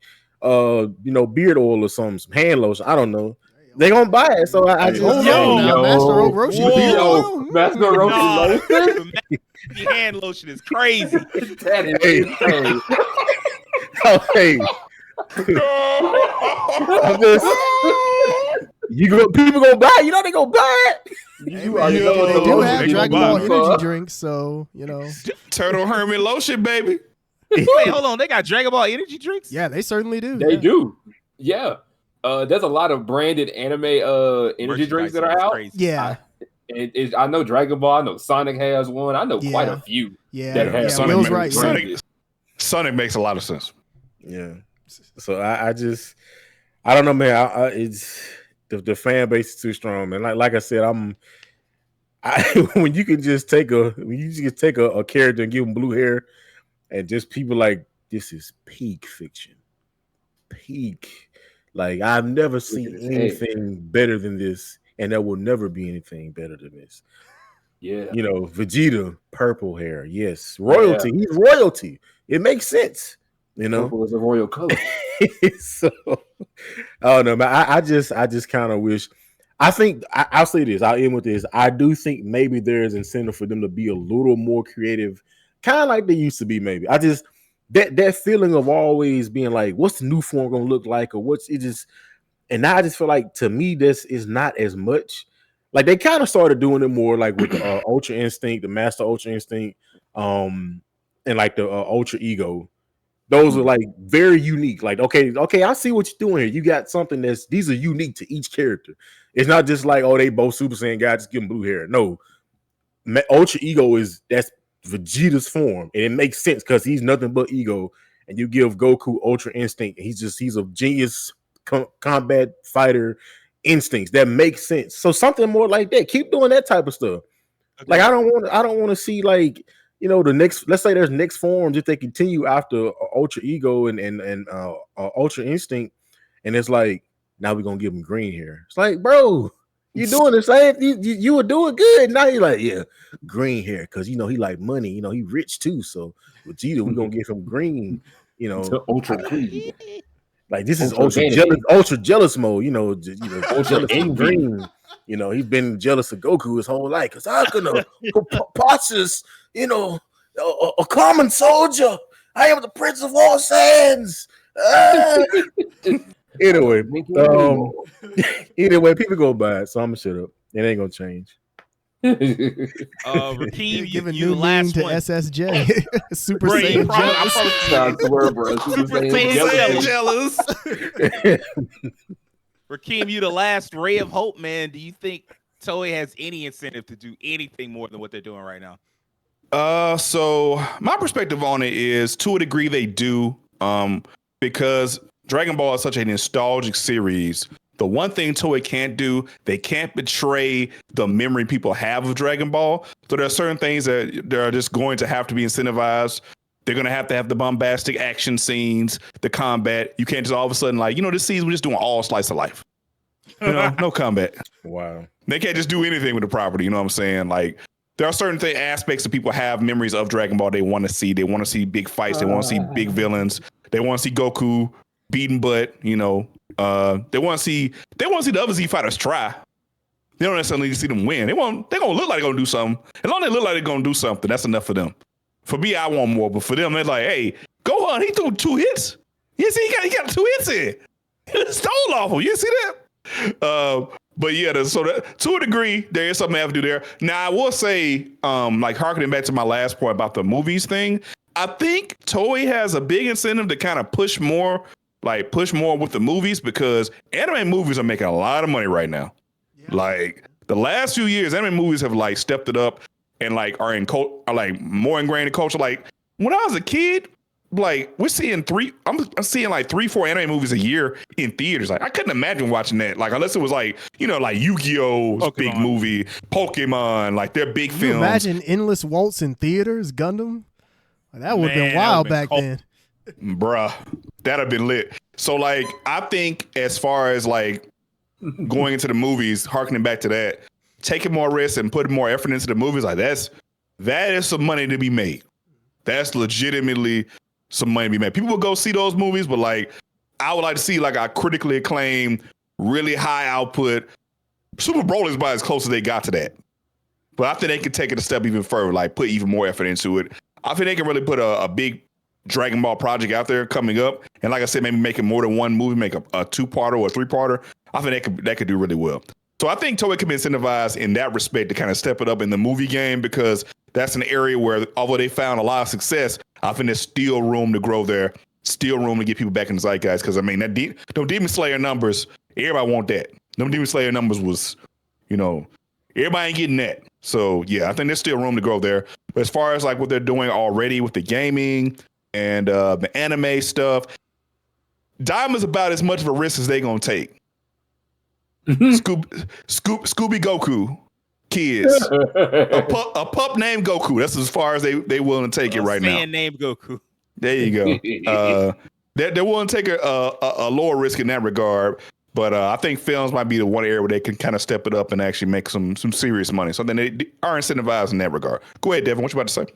you know, beard oil or some hand lotion. I don't know. They gonna buy it, so I just Master Roshi beard oil. Master Roshi lotion. Hand lotion is crazy. That is insane. Hey. People gonna buy it. You know they gonna buy it. They do have Dragon Ball energy drinks, so you know. Turtle Hermit lotion, baby. Wait, hold on. They got Dragon Ball energy drinks? Yeah, they certainly do. They do. Yeah. There's a lot of branded anime energy drinks that are out. Crazy. Yeah. I know Dragon Ball. I know Sonic has one. I know quite a few. Yeah, that have Sonic, Will's right. Sonic makes a lot of sense. Yeah. So I don't know, man. It's the fan base is too strong, man. Like I said, when you can just take a character and give him blue hair, and just people like this is peak fiction, peak. Like I've never seen anything better than this. And there will never be anything better than this. Yeah. You know, Vegeta, purple hair. Yes. Royalty. Yeah. He's royalty. It makes sense. You know, purple is a royal color. So I don't know, man. I just kind of wish. I think I'll say this. I'll end with this. I do think maybe there's incentive for them to be a little more creative, kind of like they used to be, maybe. I just that feeling of always being like, what's the new form gonna look like, or what's it just. And now I just feel like, to me, this is not as much. Like they kind of started doing it more, like with the Ultra Instinct, the Master Ultra Instinct, and like the Ultra Ego. Those are like very unique. Like, okay, I see what you're doing here. You got something these are unique to each character. It's not just like, oh, they both Super Saiyan guys, just give them blue hair. No, Ultra Ego that's Vegeta's form, and it makes sense because he's nothing but ego. And you give Goku Ultra Instinct, and he's a genius. Combat fighter instincts that make sense. So something more like that. Keep doing that type of stuff. Okay. Like I don't want to see like, you know, the next. Let's say there's next forms if they continue after Ultra Ego and Ultra Instinct, and it's like now we're gonna give him green hair. It's like, bro, you doing the same. You were doing good. Now you're like, yeah, green hair because you know he like money. You know he rich too. So Vegeta, we're gonna give him green. You know, ultra green. Like this is ultra jealous mode, you know, ultra green. You know, he's been jealous of Goku his whole life because how can a preposterous, you know, a common soldier? I am the Prince of all Saiyans. Anyway, people go by it, so I'm gonna shut up. It ain't gonna change. Rakeem, giving you new last to one. SSJ. Super Saiyan jealous. Rakeem, you the last ray of hope, man. Do you think Toei has any incentive to do anything more than what they're doing right now. So my perspective on it is, to a degree, they do. Because Dragon Ball is such a nostalgic series. The one thing Toei can't do, they can't betray the memory people have of Dragon Ball. So there are certain things that they're just going to have to be incentivized. They're going to have the bombastic action scenes, the combat. You can't just all of a sudden, like, this season we're just doing all slice of life. No combat. Wow. They can't just do anything with the property. You know what I'm saying? Like, there are certain aspects that people have memories of Dragon Ball they want to see. They want to see big fights. They want to see big villains. They want to see Goku beating butt. They want to see the other Z fighters try. They don't necessarily need to see them win. They're gonna look like they're gonna do something. As long as they look like they're gonna do something, that's enough for them. For me, I want more, but for them, they're like, hey, go on. He threw 2 hits. You see, he got 2 hits in. He stole off him. You see that? But yeah, so that, to a degree, there is something I have to do there. Now, I will say, like harkening back to my last point about the movies thing, I think Toei has a big incentive to kind of push more with the movies, because anime movies are making a lot of money right now. Yeah. Like the last few years, anime movies have like stepped it up and like are like more ingrained in culture. Like when I was a kid, like we're seeing I'm seeing like 3-4 anime movies a year in theaters. Like I couldn't imagine watching that. Like unless it was like, like Yu-Gi-Oh's big movie, Pokemon, like their big films. Imagine Endless Waltz in theaters, Gundam. That would have been wild back then. Bruh, that'd have been lit. So like I think as far as like going into the movies, harkening back to that, taking more risks and putting more effort into the movies, like that is some money to be made. That's legitimately some money to be made. People will go see those movies, but like I would like to see like a critically acclaimed, really high output. Super Bowl is about as close as they got to that. But I think they could take it a step even further, like put even more effort into it. I think they can really put a big Dragon Ball project out there coming up. And like I said, maybe making more than one movie, make a 2-parter or a 3-parter. I think that could do really well. So I think Toei can be incentivized in that respect to kind of step it up in the movie game, because that's an area where, although they found a lot of success, I think there's still room to grow there, still room to get people back in the zeitgeist. Because I mean, them Demon Slayer numbers, everybody want that. Them Demon Slayer numbers was, everybody ain't getting that. So yeah, I think there's still room to grow there. But as far as like what they're doing already with the gaming and the anime stuff, Daima's about as much of a risk as they gonna take. Scooby Goku kids, a pup named Goku. That's as far as they willing to take it right now. Named Goku. There you go. They're willing to take a lower risk in that regard. But I think films might be the one area where they can kind of step it up and actually make some serious money. So then they are incentivized in that regard. Go ahead, Devin. What you about to say?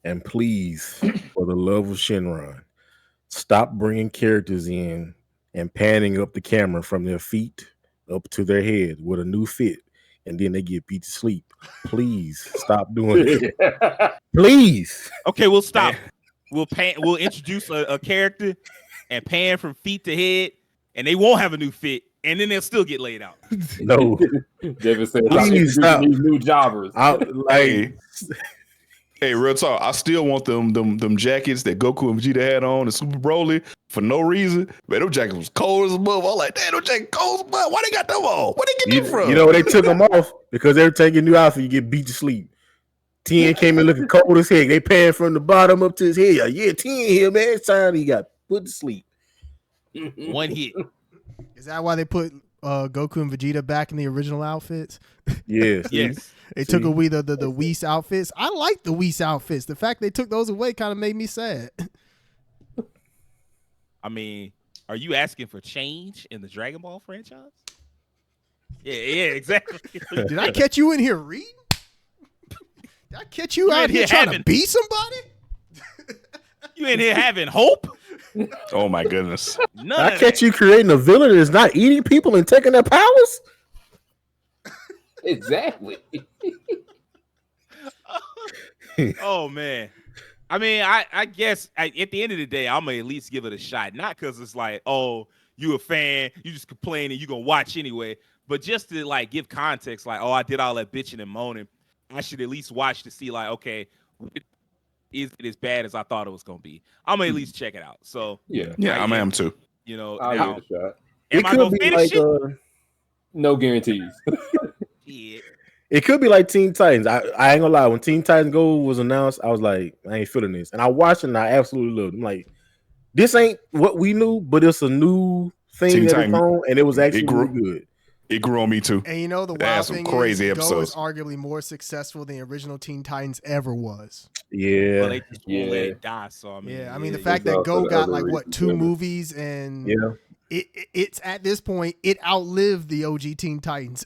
And please, for the love of Shenron, stop bringing characters in and panning up the camera from their feet up to their head with a new fit, and then they get beat to sleep. Please stop doing it. Please. Okay, we'll stop. We'll introduce a character and pan from feet to head, and they won't have a new fit, and then they'll still get laid out. No. David said, please stop. These new jobbers. Hey, real talk. I still want them jackets that Goku and Vegeta had on in Super Broly for no reason. Man, them jackets was cold as a mother. I'm like, damn, them jackets cold as a mother. Why they got them on? Where they get them from? They took them off because every time you get a new outfit, you get beat to sleep. Tien came in looking cold as heck. They panned from the bottom up to his head. Yeah, Tien here, man. It's time he got put to sleep. One hit. Is that why they put Goku and Vegeta back in the original outfits? Yes. Yes. They took away the Whis outfits. I like the Whis outfits. The fact they took those away kind of made me sad. I mean, are you asking for change in the Dragon Ball franchise? Yeah, exactly. Did I catch you in here reading? Did I catch you out here trying to be somebody? You in here having hope? Oh my goodness. I catch you creating a villain that's not eating people and taking their powers? Exactly. Oh man. I mean, I guess at the end of the day, I'm gonna at least give it a shot. Not because it's like, oh, you a fan, you just complain and you gonna watch anyway. But just to like give context, like, oh, I did all that bitching and moaning. I should at least watch to see, like, okay, is it as bad as I thought it was gonna be? I'm gonna at least check it out. So yeah, I am too. I'll give it a shot. Am I gonna finish it? No guarantees. Yeah. It could be like Teen Titans. I ain't gonna lie. When Teen Titans Go was announced, I was like, I ain't feeling this. And I watched it and I absolutely loved it. I'm like, this ain't what we knew, but it's a new thing Teen that it's Titan, on, and it was actually it grew. really good. It grew on me too. And you know the They had wild some thing crazy is, Go is episodes. arguably more successful than the original Teen Titans ever was. Yeah. Well, they just won't let Yeah. it die. So I mean, Yeah, I mean the yeah, fact it's that Go also got other like what reasons, 2 yeah. movies and Yeah. it's at this point it outlived the OG Teen Titans.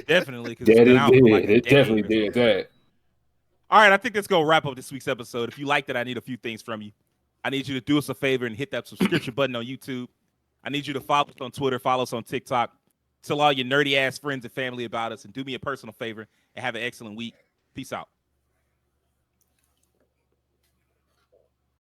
definitely because Yeah, it's been it out for like did. a It definitely decade or did something. that. All right, I think that's gonna wrap up this week's episode. If you liked it, I need a few things from you. I need you to do us a favor and hit that subscription button on YouTube. I need you to follow us on Twitter, follow us on TikTok. Tell all your nerdy ass friends and family about us, and do me a personal favor and have an excellent week. Peace out.